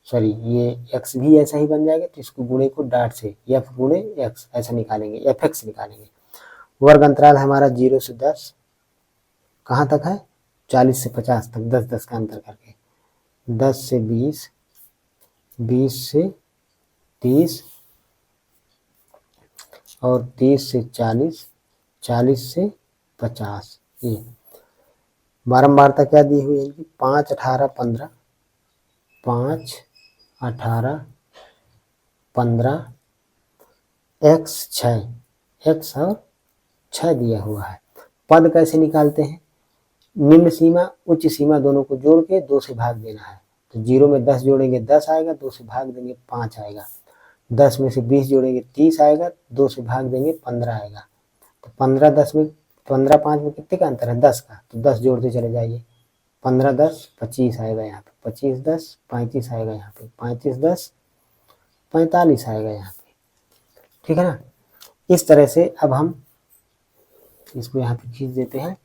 सॉरी ये एक्स भी ऐसा ही बन जाएगा, तो इसको गुणे को डॉट से यफ गुणे एक्स ऐसा निकालेंगे, एफ एक्स निकालेंगे। वर्ग अंतराल हमारा 0 से 10 कहाँ तक है, 40 से 50 तक, 10-10 का अंतर करके, 10 से 20, 20 से 30 और 30 से 40, 40 से 50। ये बारंबारता क्या दी हुई है इनकी, 5, 18, 15, 5, 18, 15, एक्स 6, एक्स और 6 दिया हुआ है। पद कैसे निकालते हैं, निम्न सीमा उच्च सीमा दोनों को जोड़ के 2 से भाग देना है। तो 0 में 10 जोड़ेंगे 10 आएगा, 2 से भाग देंगे 5 आएगा, 10 में से 20 जोड़ेंगे 30 आएगा, 2 से भाग देंगे 15 आएगा। तो 15 10 में 15 5 में कितने का अंतर है, 10 का, तो 10 जोड़ते चले जाइए, 15 10 25 आएगा यहाँ पे, 25 10 35 आएगा यहाँ पे, 35 10 45 आएगा यहाँ पे, ठीक है ना। इस तरह से अब हम इसको यहाँ पे खींच देते हैं।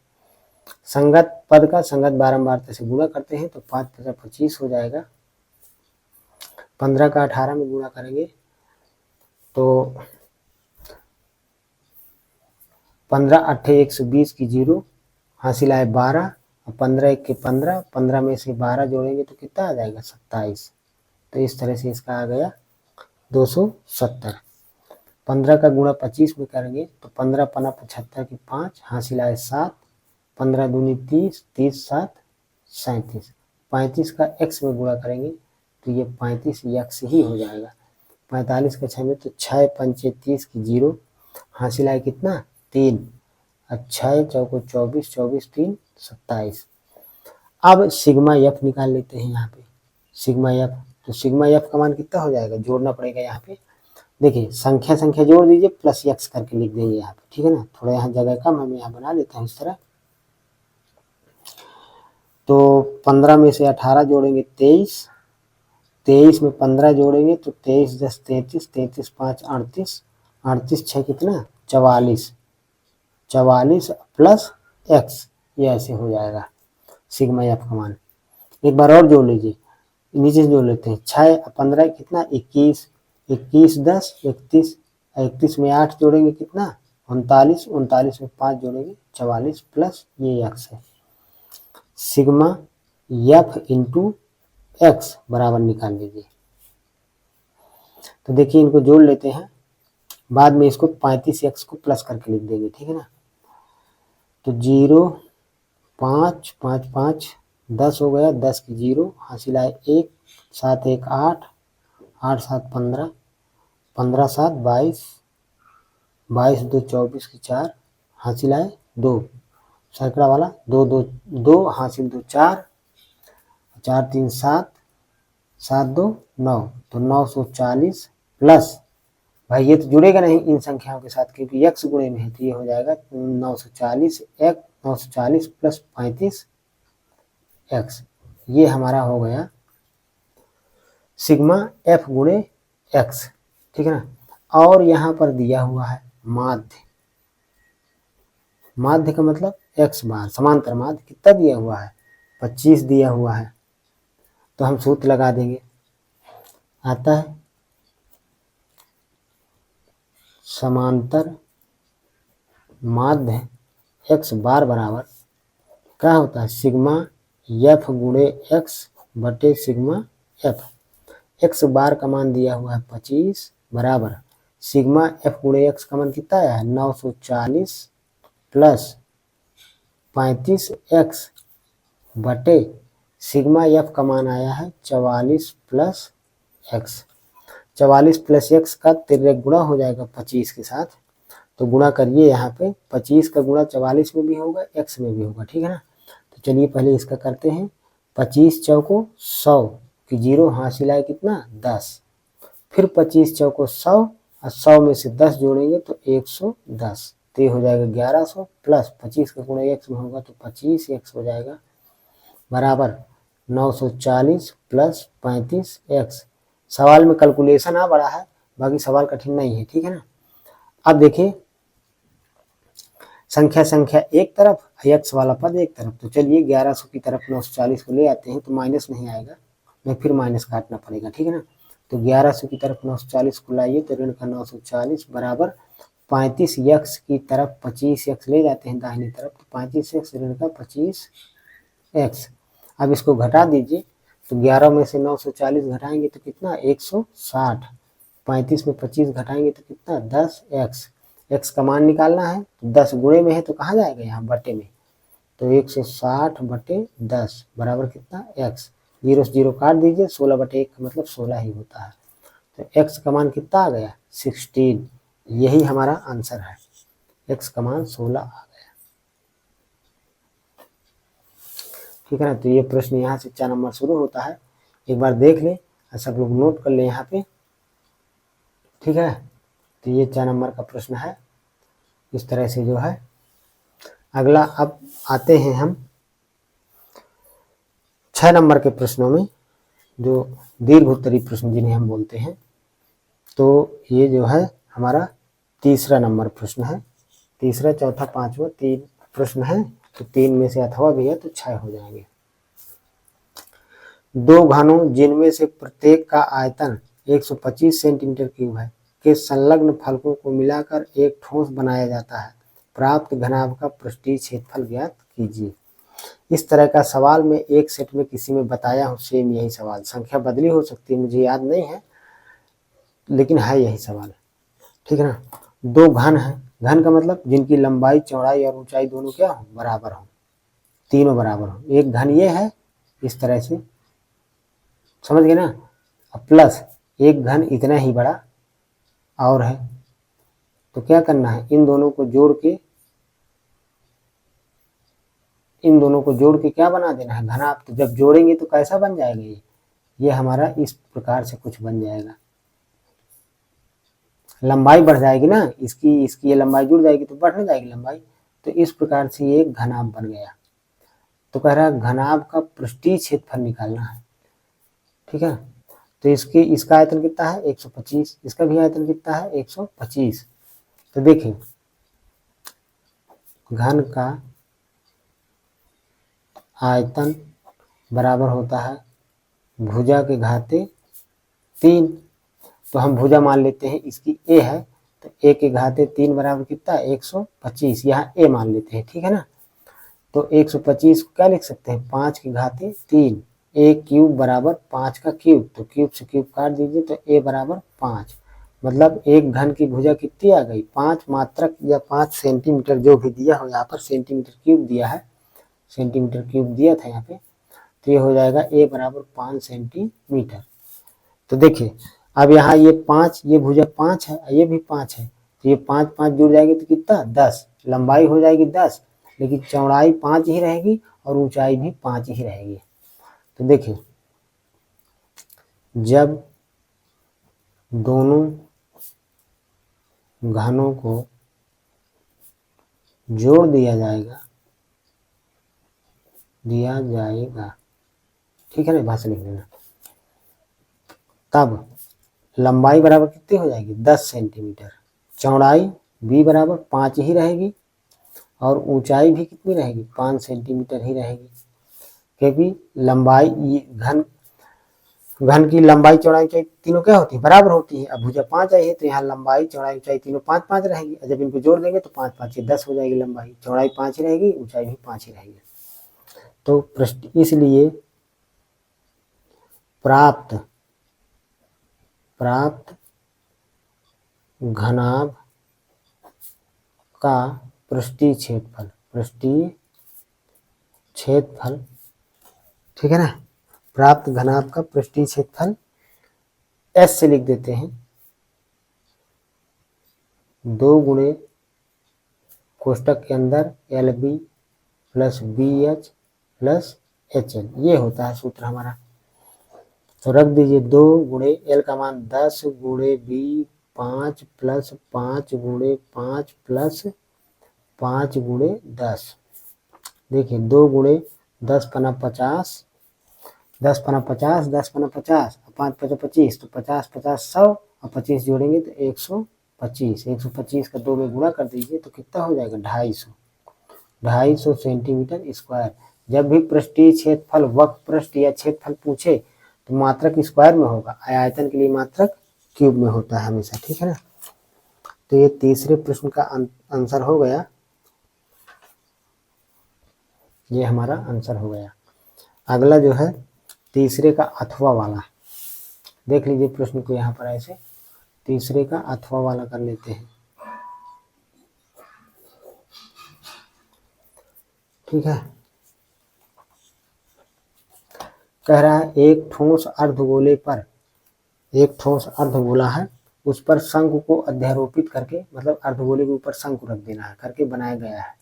संगत पद का संगत बारंबारता से गुणा करते हैं तो 5 × 25 हो जाएगा। 15 का 18 में गुणा करेंगे तो 15 8 120 की 0 हासिल आए 12, और 15 1 के 15, 15 में से 12 जोड़ेंगे तो कितना आ जाएगा 27। तो इस तरह से इसका आ गया 270। 15 का गुणा 25 में करेंगे तो 15 पना 75 की 5 हासिल आए 7, 15 दूनी 30, 30 7 37। 35 का x में गुणा करेंगे तो ये 35 यक्स ही हो जाएगा। 45 का 6 में तो 6 पंचे 30 की 0 हासिल आए कितना 3, और 6 चौको 24, 24 3 27। अब सिग्मा एफ निकाल लेते हैं यहाँ पे, सिग्मा एफ। तो सिग्मा एफ का मान कितना हो जाएगा, जोड़ना पड़ेगा यहाँ पे। देखिए संख्या संख्या जोड़ दीजिए प्लस एक्स करके लिख देंगे यहाँ पे, ठीक है ना। थोड़ा यहाँ जगह कम है, मैं यहाँ बना लेता हूँ इस तरह। तो 15 में से 18 जोड़ेंगे 23, 23 में 15 जोड़ेंगे तो 23 10 33, 33 5 38, 38 6 कितना 44, 44 प्लस एक्स, ये ऐसे हो जाएगा सिग्मा एफ का मान। एक बार और जोड़ लीजिए, नीचे से जोड़ लेते हैं। 6 15 कितना 21, 21 10 31, 31 में 8 जोड़ेंगे कितना 39, 39 में 5 जोड़ेंगे 44 प्लस ये एक्स है। सिग्मा एफ इंटू एक्स बराबर निकाल लीजिए। तो देखिए इनको जोड़ लेते हैं, बाद में इसको 35 एक्स को प्लस करके लिख देंगे, ठीक है ना। तो 0 5 5 5 10 हो गया, 10 की 0 हासिल आए 1, 7 1 8, 8 7 15, 15 7 22, 22 2 24 की 4 हासिल आए 2, सैकड़ा वाला 2 2 2 हासिल 2 4, 4 3 7, 7 2 9, तो 940 प्लस, भाई ये तो जुड़ेगा नहीं इन संख्याओं के साथ क्योंकि एक्स गुणे में है, तो ये हो जाएगा 940 एक 940 प्लस 35 एक्स, ये हमारा हो गया सिग्मा एफ गुणे एक्स, ठीक है ना। और यहाँ पर दिया हुआ है माध्य, माध्य का मतलब एक्स बार, समांतर माध्य कितना दिया हुआ है 25 दिया हुआ है। तो हम सूत्र लगा देंगे, आता है समांतर माध्य एक्स बार बराबर क्या होता है सिग्मा एफ गुणे एक्स बटे सिग्मा एफ। एक्स बार का मान दिया हुआ है 25 बराबर सिग्मा एफ गुणे एक्स का मान कितना आया है 940 प्लस 35x बटे सिग्मा एफ का मान आया है 44 प्लस एक्स। 44 प्लस एक्स का तिर्यक गुणा हो जाएगा 25 के साथ, तो गुणा करिए यहाँ पे 25 का गुणा 44 में भी होगा एक्स में भी होगा, ठीक है ना। तो चलिए पहले इसका करते हैं। 25 चौको 100 की जीरो हासिल आए कितना 10, फिर 25 चौको 100 और 100 में से 10 जोड़ेंगे तो 110, तो ये हो जाएगा 1100 प्लस 25 का गुणा एक्स में होगा तो 25x हो जाएगा बराबर 940 प्लस 35x। सवाल में कैलकुलेशन आ बड़ा है, बाकी सवाल कठिन नहीं है, ठीक है ना। अब देखिए संख्या एक तरफ एक्स वाला पद एक तरफ, तो चलिए 1100 की तरफ 940 को ले आते हैं तो माइनस नहीं आएगा, मैं फिर माइनस काटना पड़ेगा, ठीक है ना। तो 1100 की तरफ 940 को लाइए तो ऋण का 940 बराबर 35x की तरफ 25x ले जाते हैं दाहिनी तरफ, तो 35x ऋण का 25x। अब इसको घटा दीजिए तो 11 में से 940 घटाएंगे तो कितना 160, 35 में 25 घटाएंगे तो कितना 10x। x का मान निकालना है, 10 गुणे में है तो कहाँ जाएगा यहाँ बटे में, तो 160 बटे 10 बराबर कितना x। 0 से 0 काट दीजिए, 16 बटे 1 का मतलब 16 ही होता है, तो x का मान कितना आ गया 16। यही हमारा आंसर है, x का मान 16 आ गया, ठीक है ना। तो ये प्रश्न यहाँ से 4 नंबर शुरू होता है, एक बार देख लें और सब लोग नोट कर लें यहाँ पे, ठीक है। तो ये 4 नंबर का प्रश्न है, इस तरह से जो है। अगला अब आते हैं हम 6 नंबर के प्रश्नों में, जो दीर्घ उत्तरी प्रश्न जिन्हें हम बोलते हैं। तो ये जो है हमारा तीसरा नंबर प्रश्न है, तीसरा चौथा पांचवा 3 प्रश्न है, तो 3 में से अथवा भी है तो 6 हो जाएंगे। दो घनों जिनमें से प्रत्येक का आयतन 125 सेंटीमीटर क्यूब है के संलग्न फलकों को मिलाकर एक ठोस बनाया जाता है, प्राप्त घनाभ का पृष्ठीय क्षेत्रफल ज्ञात कीजिए। इस तरह का सवाल मैं एक सेट में किसी में बताया हूँ, सेम यही सवाल, संख्या बदली हो सकती है, मुझे याद नहीं है, लेकिन है यही सवाल, ठीक है ना। दो घन है, घन का मतलब जिनकी लंबाई चौड़ाई और ऊंचाई दोनों क्या हो बराबर हो, तीनों बराबर हो। एक घन ये है, इस तरह से समझ गए ना, प्लस एक घन इतना ही बड़ा और है, तो क्या करना है इन दोनों को जोड़ के क्या बना देना है घनाभ। तो जब जोड़ेंगे तो कैसा बन जाएगा ये हमारा इस प्रकार से कुछ बन जाएगा, लंबाई बढ़ जाएगी ना, इसकी ये लंबाई जुड़ जाएगी तो बढ़ जाएगी लंबाई, तो इस प्रकार से ये एक घनाभ बन गया। तो कह रहा है घनाभ का पृष्ठीय क्षेत्रफल निकालना है, ठीक है। तो इसका आयतन कितना है 125, इसका भी आयतन कितना है 125। तो देखिए घन का आयतन बराबर होता है भुजा के घाते 3, तो हम भुजा मान लेते हैं इसकी a है, तो a के घाते 3 बराबर कितना 125, यहाँ a मान लेते हैं, ठीक है ना। तो 125 को क्या लिख सकते हैं 5 के घाते 3, a क्यूब बराबर 5 का क्यूब, तो क्यूब से क्यूब काट दीजिए तो a बराबर 5, मतलब एक घन की भुजा कितनी आ गई 5 मात्रक या 5 सेंटीमीटर जो भी दिया हो, यहाँ पर सेंटीमीटर क्यूब दिया है, सेंटीमीटर क्यूब दिया था यहाँ पे, तो ये हो जाएगा a बराबर 5 सेंटीमीटर। तो देखिए अब यहाँ ये 5, ये भुजा 5 है, ये भी 5 है, तो ये 5 5 जुड़ जाएगी तो कितना 10, लंबाई हो जाएगी 10, लेकिन चौड़ाई 5 ही रहेगी और ऊंचाई भी 5 ही रहेगी। तो देखिए जब दोनों घनों को जोड़ दिया जाएगा ठीक है ना, भाषा लिख लेना, तब लंबाई बराबर कितनी हो जाएगी 10 सेंटीमीटर, चौड़ाई भी बराबर 5 ही रहेगी और ऊंचाई भी कितनी रहेगी 5 सेंटीमीटर ही रहेगी, क्योंकि लंबाई घन की लंबाई चौड़ाई ऊंचाई तीनों क्या होती है बराबर होती है। अब भुजा 5 आई है तो यहाँ लंबाई चौड़ाई ऊंचाई तीनों 5 5 रहेगी, जब इनको जोड़ देंगे तो 5 5 10 हो जाएगी, लंबाई चौड़ाई 5 ही रहेगी, ऊंचाई भी 5 ही रहेगी। तो इसलिए प्राप्त घनाभ का पृष्ठीय क्षेत्रफल, पृष्ठीय क्षेत्रफल, ठीक है ना। प्राप्त घनाभ का पृष्ठीय क्षेत्रफल एस से लिख देते हैं, 2 गुणे कोष्टक के अंदर L B plus B H plus H L, ये होता है सूत्र हमारा। तो रख दीजिए 2 गुणे एल का मान 10 गुणे बी 5 प्लस 5 गुणे 5 प्लस 5 गुणे 10। देखिए 2 गुणे 10 पना 50, 10 पना 50, 10 पना 50, 5 पचा 25, तो 50 50 100 और 25 जोड़ेंगे तो 125, 125 का 2 में गुणा कर दीजिए तो कितना हो जाएगा 250 सेंटीमीटर स्क्वायर। जब भी पृष्ठीय क्षेत्रफल वक्र पृष्ठ या क्षेत्रफल पूछे तो मात्रक स्क्वायर में होगा, आयतन के लिए मात्रक क्यूब में होता है हमेशा, ठीक है ना। तो ये तीसरे प्रश्न का आंसर हो गया, ये हमारा आंसर हो गया। अगला जो है तीसरे का अथवा वाला, देख लीजिए प्रश्न को यहाँ पर ऐसे, तीसरे का अथवा वाला कर लेते हैं, ठीक है। कह रहा है एक ठोस अर्धगोले पर, एक ठोस अर्धगोला है, उस पर शंकु को अध्यारोपित करके, मतलब अर्धगोले के ऊपर शंकु रख देना है करके बनाया गया है।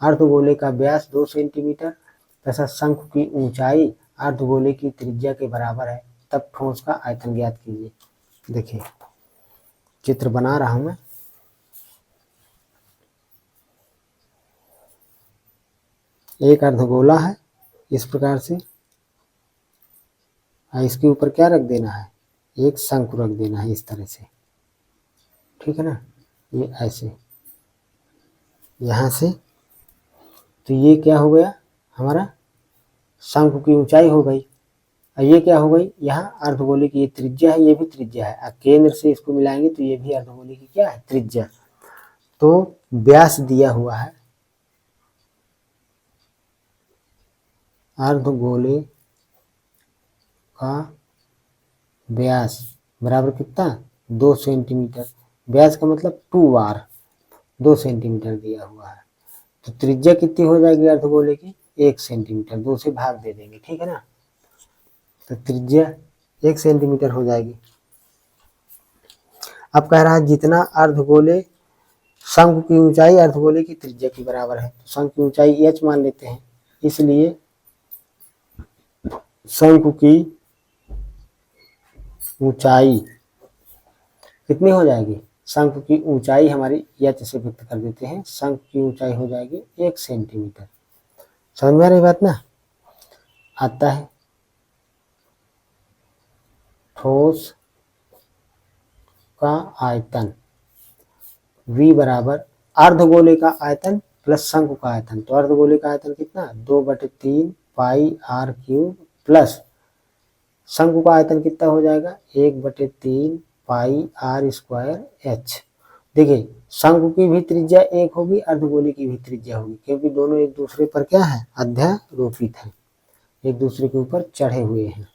अर्धगोले का व्यास 2 सेंटीमीटर तथा शंकु की ऊंचाई अर्धगोले की त्रिज्या के बराबर है, तब ठोस का आयतन ज्ञात कीजिए। देखिए चित्र बना रहा हूं मैं, एक अर्धगोला है इस प्रकार से, इसके ऊपर क्या रख देना है, एक शंकु रख देना है इस तरह से, ठीक है ना। ये ऐसे यहाँ से, तो ये क्या हो गया हमारा, शंकु की ऊंचाई हो गई। और ये क्या हो गई, यहाँ अर्धगोले की ये त्रिज्या है, ये भी त्रिज्या है, केंद्र से इसको मिलाएंगे तो ये भी अर्धगोले की क्या है, त्रिज्या। तो व्यास दिया हुआ है, अर्धगोले का व्यास बराबर कितना, 2 सेंटीमीटर। व्यास का मतलब 2 बार 2 सेंटीमीटर दिया हुआ है, तो त्रिज्या कितनी हो जाएगी अर्धगोले की, 1 सेंटीमीटर, 2 से भाग दे देंगे, ठीक है ना। तो त्रिज्या 1 सेंटीमीटर हो जाएगी। अब कह रहा है जितना अर्धगोले, शंकु की ऊंचाई अर्धगोले की त्रिज्या के बराबर है, तो शंकु की ऊंचाई h मान लेते हैं, इसलिए शंकु की ऊंचाई कितनी हो जाएगी, शंकु की ऊंचाई हमारी h से व्यक्त कर देते हैं, शंकु की ऊंचाई हो जाएगी 1 सेंटीमीटर। समझ में आ रही बात ना। आता है ठोस का आयतन V बराबर अर्धगोले का आयतन प्लस शंकु का आयतन, तो अर्धगोले का आयतन कितना, 2/3 पाई r क्यूब प्लस शंकु का आयतन कितना हो जाएगा, 1/3 पाई r स्क्वायर h। देखिए शंकु की भी त्रिज्या 1 होगी, अर्धगोले की भी त्रिज्या होगी, क्योंकि दोनों एक दूसरे पर क्या है, अध्यारोपित है, एक दूसरे के ऊपर चढ़े हुए हैं।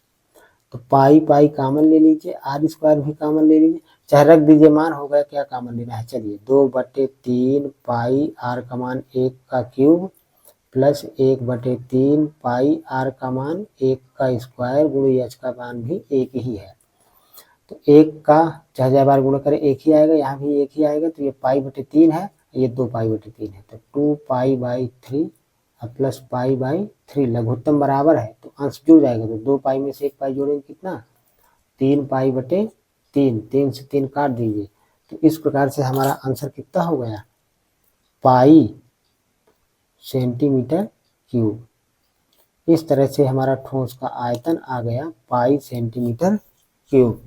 तो पाई पाई कॉमन ले लीजिए, आर स्क्वायर भी कॉमन ले लीजिए, चाहे रख दीजिए, मान हो गया, क्या कॉमन लेना है, चलिए 2/3 पाई आर का मान 1 का क्यूब प्लस 1/3 पाई आर का मान 1 का स्क्वायर गुणे एच का मान भी 1 ही है। तो 1 का चाहे 1000 बार गुणा करें 1 ही आएगा, यहाँ भी 1 ही आएगा, तो ये पाई/3 है, ये 2 पाई/3 है, तो 2 पाई/3 प्लस पाई/3 लघुत्तम बराबर है, तो अंश जुड़ जाएगा, तो 2 पाई में से 1 पाई जोड़ेंगे कितना, 3 पाई/3, 3 से 3 काट दीजिए, तो इस प्रकार से हमारा आंसर कितना हो गया, पाई सेंटीमीटर क्यूब। इस तरह से हमारा ठोस का आयतन आ गया पाई सेंटीमीटर क्यूब।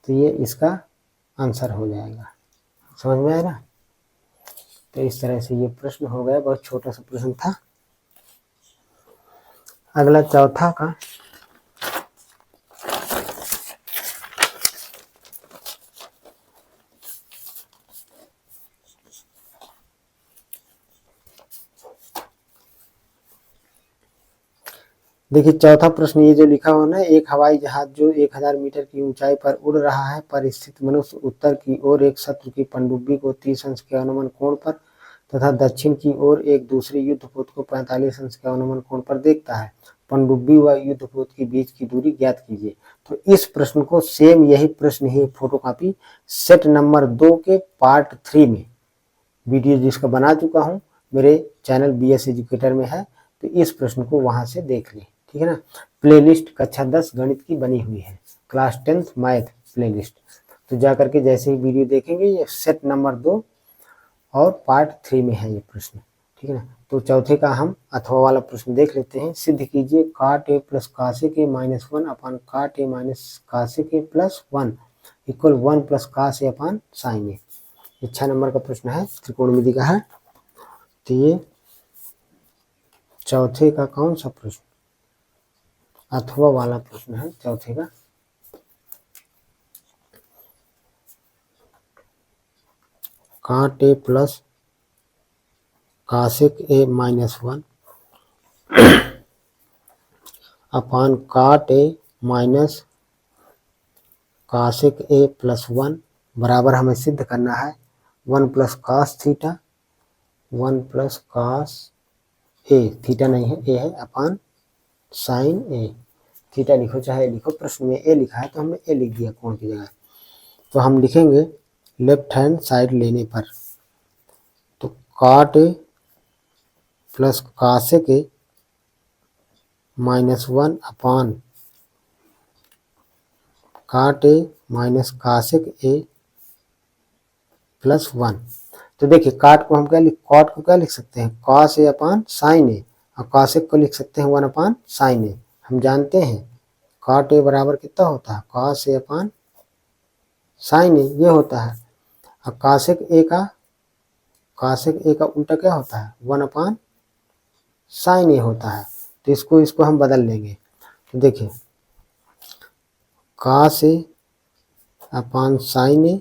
तो ये इसका आंसर हो जाएगा, समझ में आया ना। तो इस तरह से ये प्रश्न हो गया, बहुत छोटा सा प्रश्न था। अगला चौथा का, देखिए चौथा प्रश्न ये जो लिखा हुआ ना, एक हवाई जहाज जो 1000 मीटर की ऊंचाई पर उड़ रहा है पर स्थित मनुष्य उत्तर की ओर एक शत्रु की पनडुब्बी को 30 अंश के अनुमान कोण पर तथा दक्षिण की ओर एक दूसरे युद्धपोत को 45 अंश के अनुमान कोण पर देखता है। पनडुब्बी व युद्धपोत के बीच की दूरी ज्ञात कीजिए। तो इस प्रश्न को सेम यही प्रश्न ही फोटोकॉपी सेट नंबर 2 के पार्ट 3 में वीडियो जिसका बना चुका हूँ, मेरे चैनल BS एजुकेटर में है, तो इस प्रश्न को वहां से देख लें, ठीक है ना। प्लेलिस्ट कक्षा 10 गणित की बनी हुई है, क्लास 10th मैथ प्लेलिस्ट, तो जाकर के जैसे ही वीडियो देखेंगे ये सेट नंबर 2 और पार्ट 3 में है ये प्रश्न, ठीक है ना। तो चौथे का हम अथवा वाला प्रश्न देख लेते हैं। सिद्ध कीजिए cot a plus cos a -1 upon cot a minus cos a plus 1 equal 1 plus cos a upon sin a। 6 number का प्रश्न है, त्रिकोणमिति का है। तो ये चौथे का कौन सा प्रश्न, अथवा वाला प्रश्न है चौथे का। cot a plus cos a -1 upon cot a minus cos a plus 1 बराबर हमें सिद्ध करना है 1 plus cos theta 1 plus cos a, theta नहीं है a है, अपान sin a। थीटा लिखो चाहे लिखो, प्रश्न में a लिखा है तो हमने a लिख दिया कोण की जगह। तो हम लिखेंगे लेफ्ट हैंड साइड लेने पर, तो cot a plus cos a -1 upon cot a minus cos a plus 1। तो देखिए cot को हम क्या लिख सकते हैं, cos a upon sin a, और cos a को लिख सकते हैं 1 अपान sin a। हम जानते हैं cot a बराबर कितना होता है, cos a upon sin a ये होता है, और cos a का उल्टा क्या होता है, 1 अपान sin a होता है। तो इसको हम बदल लेंगे। तो देखिए cos a upon sin a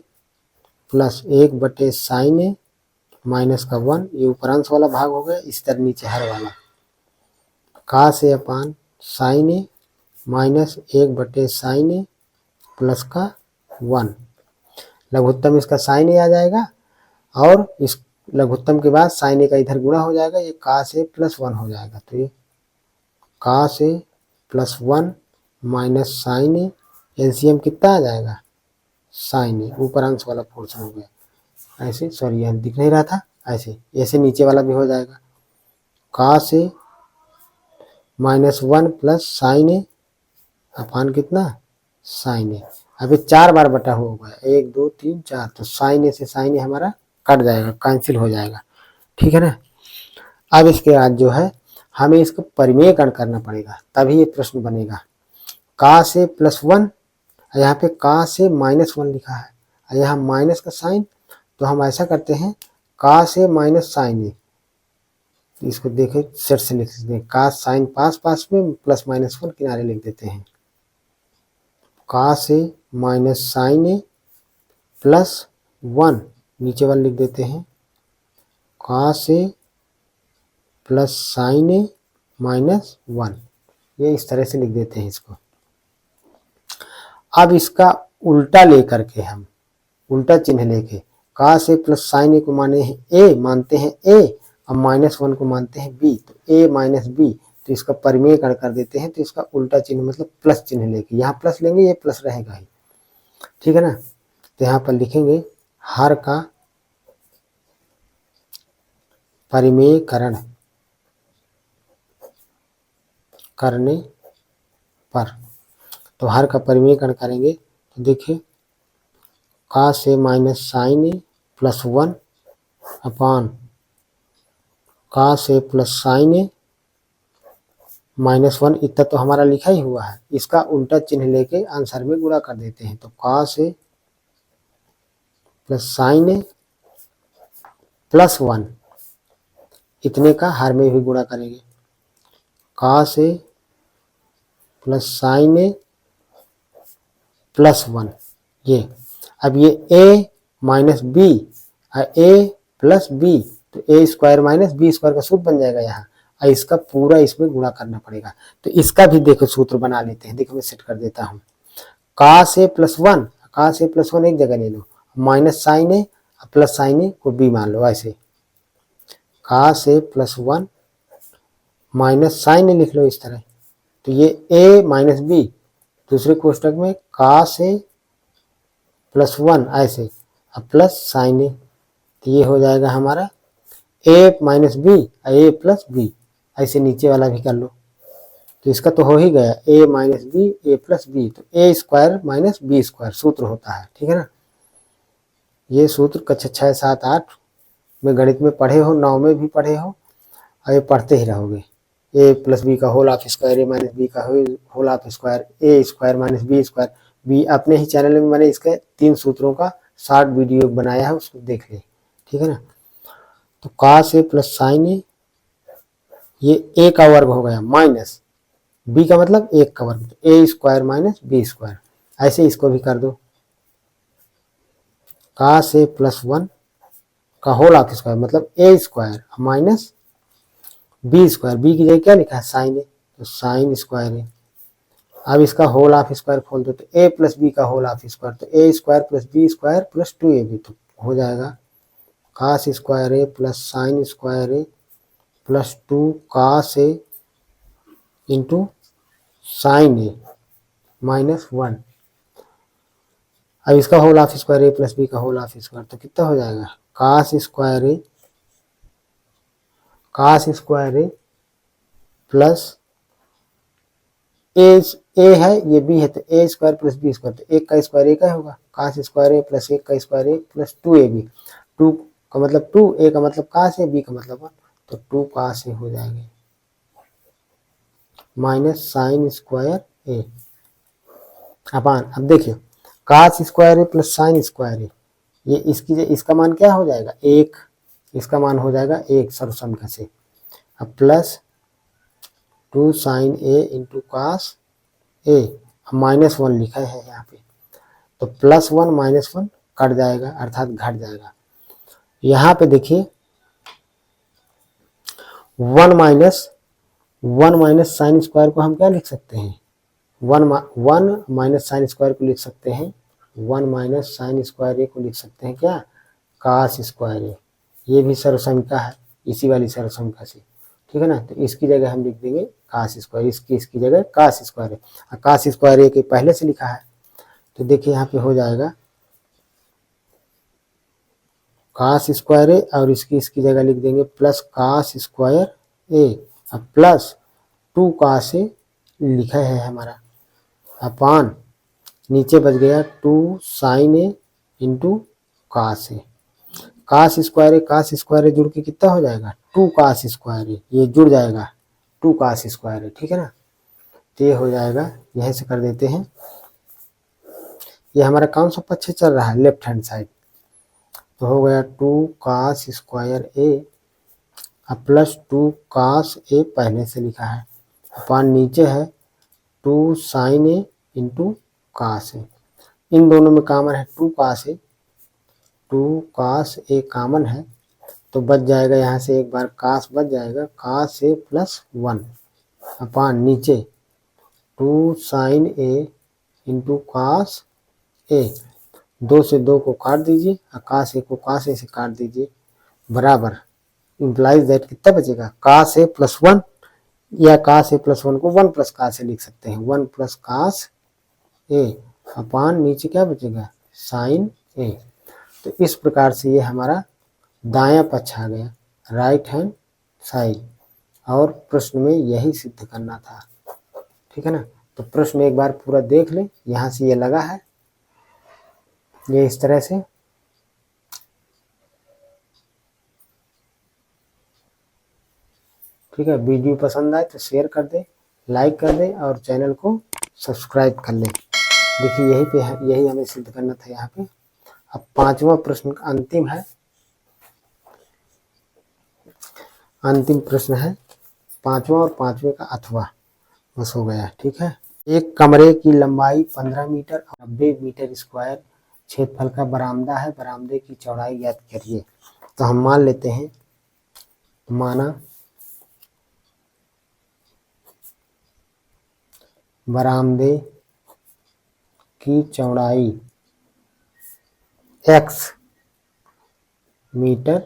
plus 1/sin a minus का 1, ये ऊपरांश वाला भाग हो गया, इस तरह नीचे हर वाला cos a upon sin a minus 1/sin a plus का 1। लघुत्तम इसका sin a आ जाएगा, और इस लघुत्तम के बाद sin a का इधर गुणा हो जाएगा, ये cos a प्लस 1 हो जाएगा। तो ये cos a plus 1 minus sin a, LCM कितना आ जाएगा, sin a, ऊपर अंश वाला पोर्शन हो गया। ऐसे सॉरी यहाँ दिख नहीं रहा था, ऐसे नीचे वाला भी हो जाएगा, cos a minus 1 plus sin a अपान कितना sin a। अभी 4 बार बटा होगा, 1 2 3 4, तो sin a से sin a हमारा कट जाएगा, कैंसिल हो जाएगा, ठीक है ना। अब इसके बाद जो है हमें इसको परिमेयकरण करना पड़ेगा, तभी ये प्रश्न बनेगा। cos a प्लस 1, यहाँ पे cos a माइनस 1 लिखा है, और यहाँ माइनस का साइन, तो हम ऐसा करते हैं cos a minus sin a, इसको देखें सेट से लिख सकते हैं, cos sin पास में प्लस माइनस 1 किनारे लिख देते हैं, cos a minus sin a plus 1 नीचे वाला लिख देते हैं, cos a plus sin a minus 1, ये इस तरह से लिख देते हैं इसको। अब इसका उल्टा लेकर के हम उल्टा चिन्ह लेके cos a plus sin a को मानते हैं a और माइनस 1 को मानते हैं b, तो a माइनस b, तो इसका परिमेयकरण कर देते हैं। तो इसका उल्टा चिन्ह मतलब प्लस चिन्ह लेके, यहाँ प्लस लेंगे, ये प्लस रहेगा ही, ठीक है ना। तो यहाँ पर लिखेंगे हर का परिमेयकरण करने पर, तो हर का परिमेयकरण करेंगे तो देखिए cos a minus sin a plus 1 upon cos a plus sin a minus 1, इतना तो हमारा लिखा ही हुआ है, इसका उल्टा चिन्ह लेके आंसर में गुणा कर देते हैं। तो cos a plus sin a plus 1, इतने का हर में भी गुणा करेंगे, cos a plus sin a plus 1, ये अब ये a minus b, a plus b, तो a square minus b square का सूत्र बन जाएगा यहाँ, और इसका पूरा इसमें गुणा करना पड़ेगा। तो इसका भी देखो सूत्र बना लेते हैं। देखो मैं सेट कर देता हूँ। cos a plus one, cos a plus one एक जगह ले लो, minus sine a plus sine a को बी मान लो। ऐसे cos a plus one minus sine a लिख लो इस तरह। तो ये a माइनस बी, दूसरे कोष्टक में cos a प्लस वन ऐसे अब प्लस साइन ए। तो ये हो जाएगा हमारा a minus B a plus B. ऐसे नीचे वाला भी कर लो। तो इसका तो हो ही गया a minus B A plus B. तो a square minus B square सूत्र होता है। ठीक है ना। ये सूत्र कक्षा 6, 7, 8 में गणित में पढ़े हो, 9 में भी पढ़े हो और ये पढ़ते ही रहोगे। a प्लस बी का whole of square, a minus b का whole of square, a square minus B square. बी अपने ही चैनल में मैंने इसके 3 सूत्रों का शॉर्ट वीडियो बनाया है, उसको देख ले। ठीक है ना। तो cos a प्लस साइन ए, ये a का वर्ग हो गया माइनस b का मतलब 1 का वर्ग, तो a square minus B square. ऐसे इसको भी कर दो। cos a प्लस वन का होल ऑफ स्क्वायर मतलब a square minus B square. B की जगह क्या लिखा है साइन ए, तो साइन स्क्वायर है। अब इसका होल ऑफ स्क्वायर खोल दो तो a प्लस बी का होल ऑफ स्क्वायर, तो a square plus B square plus 2ab। तो हो जाएगा cos square A plus sine square A plus 2 cos A into sine A minus 1। अब इसका whole of square A plus B का whole of square, तो कितना हो जाएगा cos square A plus A है ये बी है, तो A square plus B square, तो एक का स्क्वायर एक का होगा। cos स्क्वायर ए प्लस एक का स्क्वायर ए प्लस 2ab। 2 का मतलब 2, ए का मतलब cos ए, बी का मतलब 1, तो 2 cos ए हो जाएंगे माइनस साइन स्क्वायर ए अपान। अब देखिए cos square A plus sine square ए, ये इसका मान क्या हो जाएगा 1, इसका मान हो जाएगा 1 सर्वसंख्या से। अब plus 2 sign A into cos A minus 1 लिखा है यहाँ पे, तो प्लस 1 माइनस 1 कट जाएगा अर्थात घट जाएगा। यहाँ पे देखिए 1 माइनस साइन स्क्वायर को हम क्या लिख सकते हैं, 1 माइनस साइन स्क्वायर को लिख सकते हैं, 1 माइनस साइन स्क्वायर ए को लिख सकते हैं क्या कॉस स्क्वायर ए। ये भी सर्वसंख्या है इसी वाली सर्वसंख्या से। ठीक है ना। तो इसकी जगह हम लिख देंगे cos स्क्वायर, इसकी जगह cos स्क्वायर है। cos स्क्वायर ए के पहले से लिखा है, तो देखिए यहाँ पे हो जाएगा cos स्क्वायर ए और इसकी जगह लिख देंगे प्लस cos स्क्वायर ए अब प्लस 2 cos ए लिखा है हमारा अपान नीचे बच गया 2 साइन ए इंटू cos ए। cos स्क्वायर ए जुड़ के कितना हो जाएगा 2 cos स्क्वायर ए, ये जुड़ जाएगा 2 cos स्क्वायर ए। ठीक है ना। तो ये हो जाएगा, यहीं से कर देते हैं। ये हमारा कौन सा पक्ष चल रहा है लेफ्ट हैंड साइड, तो हो गया 2 cos स्क्वायर ए अब प्लस 2 cos ए पहले से लिखा है अपान नीचे है 2 साइन ए इंटू cos ए। इन दोनों में कॉमन है 2 cos ए कॉमन है, तो बच जाएगा यहाँ से एक बार cos बच जाएगा cos ए प्लस 1 अपान नीचे 2 साइन ए इंटू cos ए। 2 से 2 को काट दीजिए और cos ए को cos ए से काट दीजिए बराबर इम्प्लाइज दैट कितना बचेगा cos ए प्लस 1, या cos ए प्लस 1 को 1 प्लस cos ए लिख सकते हैं 1 प्लस cos ए अपान नीचे क्या बचेगा साइन ए। तो इस प्रकार से ये हमारा दायां पक्ष आ गया राइट हैंड साइड, और प्रश्न में यही सिद्ध करना था। ठीक है ना। तो प्रश्न एक बार पूरा देख ले, यहाँ से ये लगा है ये इस तरह से। ठीक है। वीडियो पसंद आए तो शेयर कर दे, लाइक कर दे और चैनल को सब्सक्राइब कर ले। देखिए यही पे है, यही हमें सिद्ध करना था यहाँ पे। अब 5वां प्रश्न अंतिम है, अंतिम प्रश्न है 5वां और 5वें का अथवा बस हो गया। ठीक है। एक कमरे की लंबाई 15 मीटर और 90 मीटर स्क्वायर क्षेत्रफल का बरामदा है, बरामदे की चौड़ाई ज्ञात करिए। तो हम मान लेते हैं, माना बरामदे की चौड़ाई x मीटर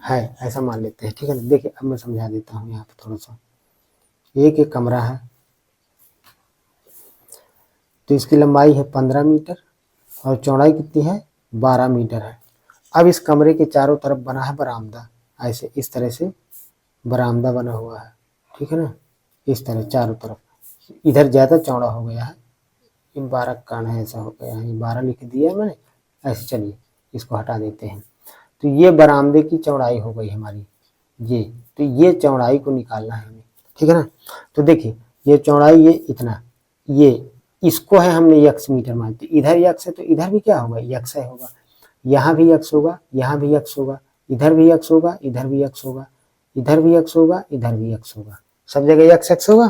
है, ऐसा मान लेते हैं। ठीक है ना। देखिए अब मैं समझा देता हूँ यहाँ पे थोड़ा सा। एक कमरा है तो इसकी लंबाई है 15 मीटर और चौड़ाई कितनी है 12 मीटर है। अब इस कमरे के चारों तरफ बना है बरामदा, ऐसे इस तरह से बरामदा बना हुआ है। ठीक है ना, इस तरह चारों तरफ। इधर ज़्यादा चौड़ा हो गया है, ये 12 कान है, ऐसा हो गया है, ये 12 लिख दिया है मैंने ऐसे। चलिए इसको हटा देते हैं। तो ये बरामदे की चौड़ाई हो गई हमारी ये। तो ये चौड़ाई को निकालना है हमें। ठीक है ना। तो देखिए ये चौड़ाई ये इतना, ये इसको है हमने यक्स मीटर मान, तो इधर यक्स है तो इधर भी क्या होगा यक्स है होगा, यहाँ भी यक्स होगा, यहाँ भी यक्स होगा, इधर भी यक्स होगा, इधर भी यक्स होगा, इधर भी यक्स होगा, इधर भी यक्स होगा, सब जगह यक्स यक्स होगा।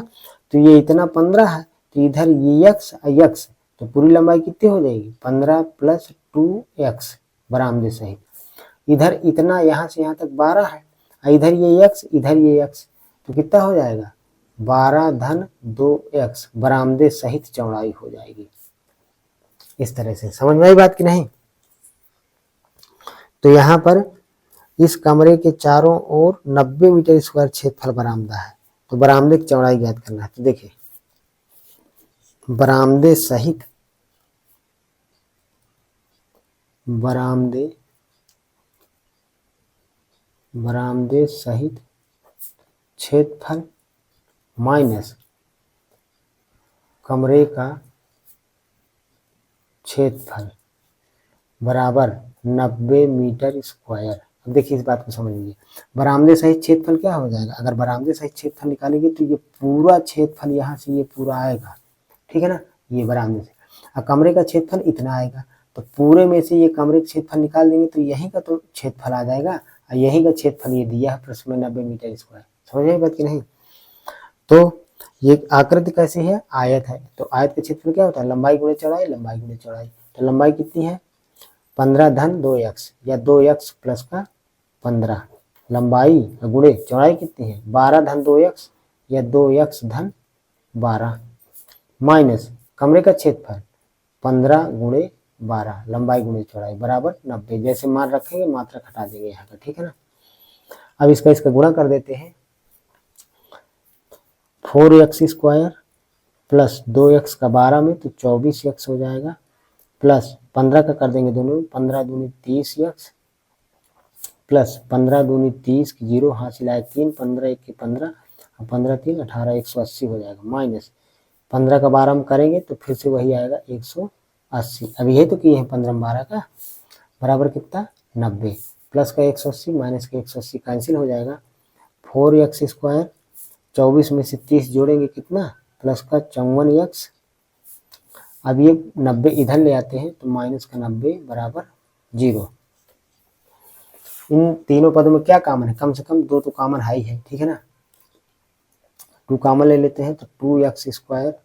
तो ये इतना 15 है तो इधर ये यक्स यक्स, तो पूरी लंबाई कितनी हो जाएगी 15 + 2x बरामदे सहित। इधर इतना यहाँ से यहाँ तक 12 है, इधर ये यक्स, इधर ये यक्स, तो कितना हो जाएगा 12 धन 2x बरामदे सहित चौड़ाई हो जाएगी। इस तरह से समझ में आई बात की नहीं। तो यहाँ पर इस कमरे के चारों ओर 90 मीटर स्क्वायर क्षेत्रफल बरामदा है, तो बरामदे की चौड़ाई ज्ञात करना है। तो देखिए बरामदे सहित क्षेत्रफल माइनस कमरे का क्षेत्रफल बराबर 90 मीटर स्क्वायर। अब देखिए इस बात को समझ लीजिए, बरामदे सहित क्षेत्रफल क्या हो जाएगा, अगर बरामदे सहित क्षेत्रफल निकालेंगे तो ये पूरा क्षेत्रफल यहाँ से ये पूरा आएगा। ठीक है ना, ये बरामदे से। अब कमरे का क्षेत्रफल इतना आएगा, तो पूरे में से ये कमरे का क्षेत्रफल निकाल देंगे तो यहीं का तो क्षेत्रफल आ जाएगा, और यहीं का क्षेत्रफल ये दिया है प्रश्न में 90 मीटर स्क्वायर। समझ आई बात की नहीं। तो ये आकृति कैसी है, आयत है, तो आयत का क्षेत्रफल क्या होता है लंबाई गुणे चौड़ाई, लंबाई गुणे चौड़ाई। तो लंबाई कितनी है 15 धन 2x या 2x प्लस का 15, लंबाई गुणे चौड़ाई कितनी है 12 धन 2x या 2x धन 12, माइनस कमरे का क्षेत्रफल 15 गुणे 12 लंबाई गुणे चौड़ाई बराबर 90। जैसे मान रखेंगे मात्रा हटा देंगे यहाँ का। ठीक है ना। अब इसका गुणा कर देते हैं, 4x स्क्वायर प्लस 2x का 12 में तो 24x हो जाएगा, प्लस 15 का कर देंगे दोनों, 15 दूनी 30x प्लस 15 दूनी 30 की 0 हासिल आए 3, 15 1 की 15, 15 3 18 180 हो जाएगा, माइनस 15 का 12 हम करेंगे तो फिर से वही आएगा 180। अब ये तो किए हैं 15 12 का बराबर कितना 90, प्लस का 180 माइनस का 180 कैंसिल हो जाएगा। 4x स्क्वायर 24 में से 30 जोड़ेंगे कितना प्लस का 54x। अब ये 90 इधर ले आते हैं तो माइनस का 90 बराबर 0। इन तीनों पदों में क्या कॉमन है, कम से कम 2 तो कॉमन है ही है। ठीक है ना, 2 कॉमन ले लेते हैं तो 2x स्क्वायर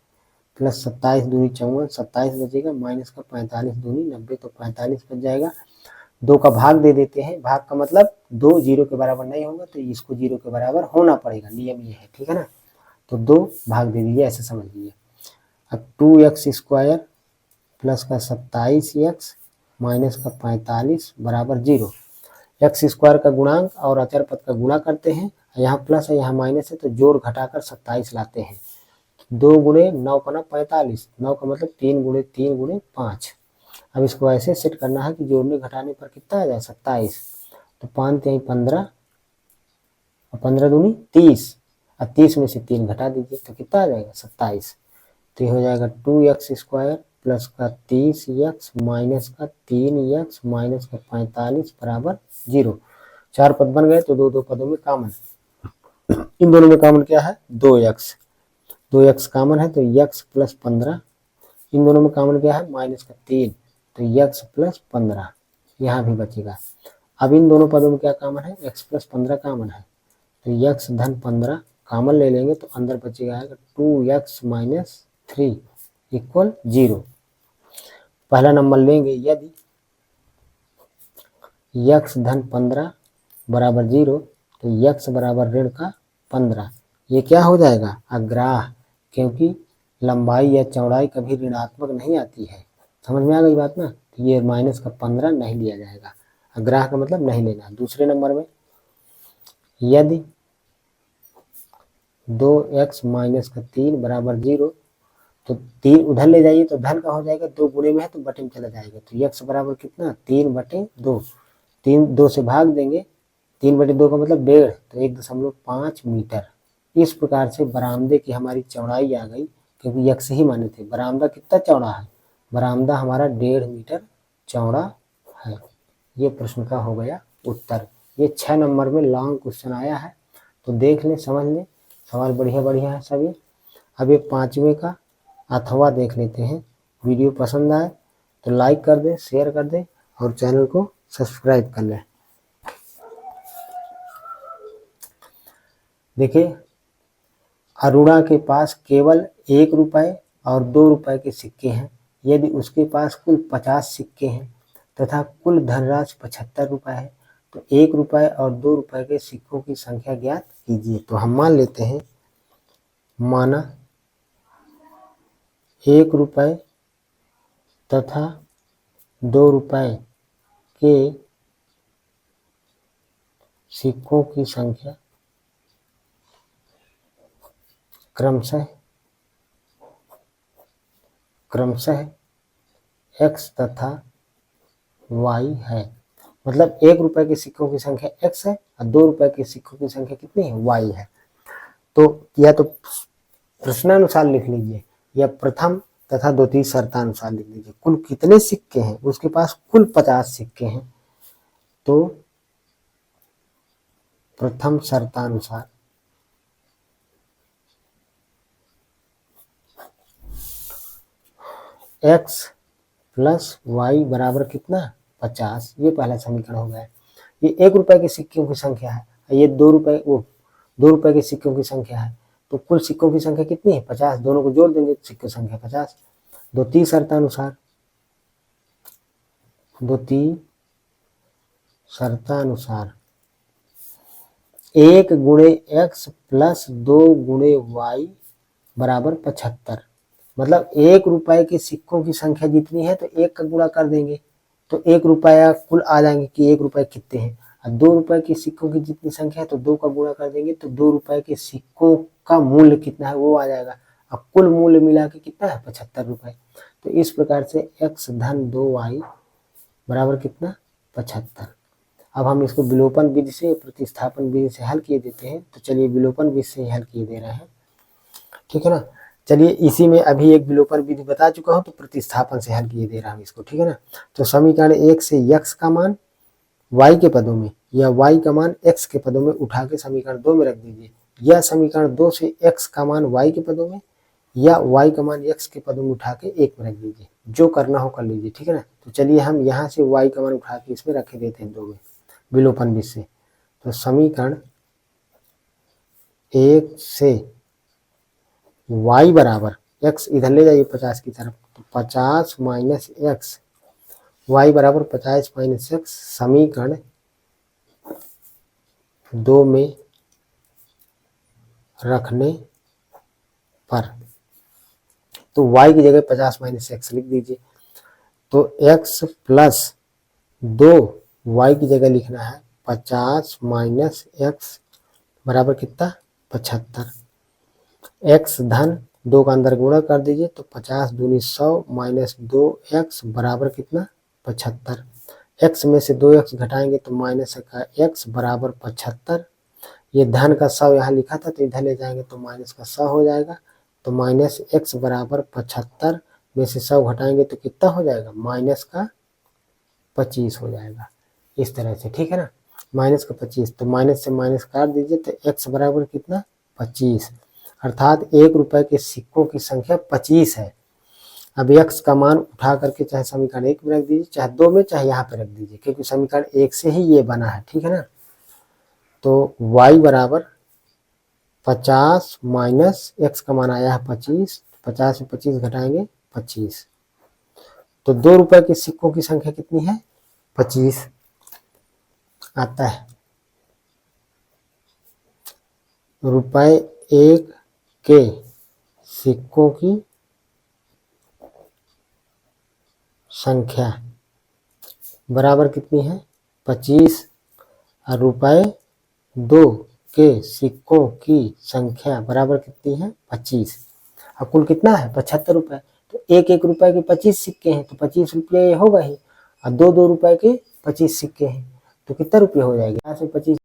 प्लस 27 दूनी 54, 27 बचेगा, माइनस का 45 दूनी 90 तो 45 बच जाएगा। 2 का भाग दे देते हैं, भाग का मतलब 2 0 के बराबर नहीं होगा तो इसको 0 के बराबर होना पड़ेगा, नियम ये है। ठीक है ना, तो 2 भाग दे दीजिए, ऐसे समझ लीजिए। अब 2x स्क्वायर प्लस का 27x माइनस का 45 बराबर 0। एक्स स्क्वायर का गुणांक और अचर पद का गुणा करते हैं, यहाँ प्लस है यहाँ माइनस है तो जोड़ घटाकर 27 लाते हैं। 2 गुणे 9 का 45, 9 का मतलब 3 गुणे 3 गुणे 5। अब इसको ऐसे सेट करना है कि जोड़ने घटाने पर कितना आ जाए 27, तो 5 3 15 और 15 दूनी 30, और 30 में से 3 घटा दीजिए तो कितना आ जाएगा 27। तो ये हो जाएगा 2x स्क्वायर प्लस का 30x माइनस का 3x माइनस का 45 बराबर 0। 4 पद बन गए तो 2 पदों में कॉमन, इन दोनों में कॉमन क्या है 2x कॉमन है तो x प्लस 15, इन दोनों में कॉमन क्या है माइनस का 3 तो x प्लस 15 यहाँ भी बचेगा। अब इन दोनों पदों में क्या कॉमन है x प्लस 15 कॉमन है तो x धन 15 कॉमन ले लेंगे तो अंदर बचेगा 2x माइनस 3 इक्वल 0। पहला नंबर लेंगे, यदि x धन 15 बराबर 0 तो x बराबर ऋण का 15, ये क्या हो जाएगा अग्राह्य, क्योंकि लंबाई या चौड़ाई कभी ऋणात्मक नहीं आती है। समझ में आ गई बात ना। तो ये माइनस का 15 नहीं लिया जाएगा, ग्राह का मतलब नहीं लेना। दूसरे नंबर में यदि 2x माइनस का 3 बराबर 0, तो 3 उधर ले जाइए तो धन का हो जाएगा, 2 गुणे में है तो बटे में चला जाएगा। तो x बराबर कितना 3/2, 3 2 से भाग देंगे, 3/2 का मतलब 1.5, तो 1.5 मीटर। इस प्रकार से बरामदे की हमारी चौड़ाई आ गई, क्योंकि x ही माने थे। बरामदा कितना चौड़ा है, बरामदा हमारा 1.5 मीटर चौड़ा है। ये प्रश्न का हो गया उत्तर। ये 6 नंबर में लॉन्ग क्वेश्चन आया है, तो देख लें, समझ लें, सवाल बढ़िया बढ़िया है सभी। अब ये 5वें का अथवा देख लेते हैं। वीडियो पसंद आए तो लाइक कर दें, शेयर कर दें और चैनल को सब्सक्राइब कर लें। देखिए, अरुणा के पास केवल 1 रुपए और 2 रुपए के सिक्के हैं। यदि उसके पास कुल 50 सिक्के हैं तथा कुल धनराशि 75 रुपए है, तो 1 रुपए और 2 रुपए के सिक्कों की संख्या ज्ञात कीजिए। तो हम मान लेते हैं, माना 1 रुपए तथा 2 रुपए के सिक्कों की संख्या क्रमशः x तथा y है। मतलब 1 रुपए के सिक्कों की संख्या x है और 2 रुपए के सिक्कों की संख्या कितनी है, y है। तो या तो प्रश्नानुसार लिख लीजिए या प्रथम तथा द्वितीय शर्तानुसार लिख लीजिए। कुल कितने सिक्के हैं, उसके पास कुल 50 सिक्के हैं, तो प्रथम शर्तानुसार x प्लस वाई बराबर कितना 50। ये पहला समीकरण हो गया। ये 1 रुपए के सिक्कों की संख्या है, ये 2 रुपए के सिक्कों की संख्या है, तो कुल सिक्कों की संख्या कितनी है 50। दोनों को जोड़ देंगे तो सिक्कों की संख्या 50। द्वितीय शर्तानुसार 1 गुणे x प्लस 2 गुणे y बराबर 75। मतलब 1 रुपए के सिक्कों की संख्या जितनी है तो 1 का गुणा कर देंगे तो 1 रुपया कुल आ जाएंगे कि 1 रुपए कितने हैं। और 2 रुपए के सिक्कों की जितनी संख्या है तो 2 का गुणा कर देंगे तो 2 रुपए के सिक्कों का मूल्य कितना है वो आ जाएगा। अब कुल मूल्य मिला के कितना है 75 रुपए। तो इस प्रकार से x धन 2y बराबर कितना 75। अब हम इसको विलोपन विधि से प्रतिस्थापन विधि से हल किए देते हैं। तो चलिए विलोपन विधि से हल किए दे रहे हैं, ठीक है ना। चलिए इसी में अभी एक विलोपन विधि बता चुका हूं, तो प्रतिस्थापन से हल किए दे रहा हूं इसको, ठीक है ना। तो समीकरण 1 से x का मान y के पदों में या y का मान x के पदों में उठा के समीकरण 2 में रख दीजिए, या समीकरण 2 से x का मान y के पदों में या y का मान x के पदों में उठा के 1 में रख दीजिए। जो करना हो कर लीजिए, ठीक है ना। तो चलिए हम यहाँ से y का मान उठा के इसमें रख देते हैं 2 में विलोपन विधि से। तो समीकरण 1 से y बराबर x इधर ले जाइए 50 की तरफ, तो 50 माइनस एक्स, y बराबर 50 माइनस एक्स समीकरण 2 में रखने पर, तो y की जगह 50 माइनस एक्स लिख दीजिए। तो x प्लस 2 y की जगह लिखना है 50 माइनस एक्स बराबर कितना 75। x धन 2 का अंदर गुणा कर दीजिए तो 50 दूनी 100 माइनस 2x बराबर कितना 75। x में से 2x घटाएंगे तो माइनस का x बराबर 75। ये धन का 100 यहाँ लिखा था तो इधर ले जाएंगे तो माइनस का 100 हो जाएगा। तो माइनस x बराबर 75 में से 100 घटाएंगे तो कितना हो जाएगा माइनस का 25 हो जाएगा। इस तरह से, ठीक है ना, माइनस का 25। तो माइनस से माइनस काट दीजिए तो x बराबर कितना 25, अर्थात 1 रुपए के सिक्कों की संख्या 25 है। अब x का मान उठा करके चाहे समीकरण 1 में रख दीजिए, चाहे 2 में, चाहे यहाँ पे रख दीजिए, क्योंकि समीकरण 1 से ही ये बना है, ठीक है ना। तो y बराबर 50 माइनस x का मान आया है 25, 50 से 25 घटाएंगे 25, तो 2 रुपए के सिक्कों की संख्या कितनी है 25 आता है। रुपए 1 के सिक्कों की संख्या बराबर कितनी है 25 और रुपए 2 के सिक्कों की संख्या बराबर कितनी है 25। अब कुल कितना है 75 रुपए। तो एक एक रुपए के 25 सिक्के हैं तो 25 रुपये ये होगा ही और 2 2 रुपए के 25 सिक्के हैं तो कितना रुपये हो जाएंगे। यहाँ से 25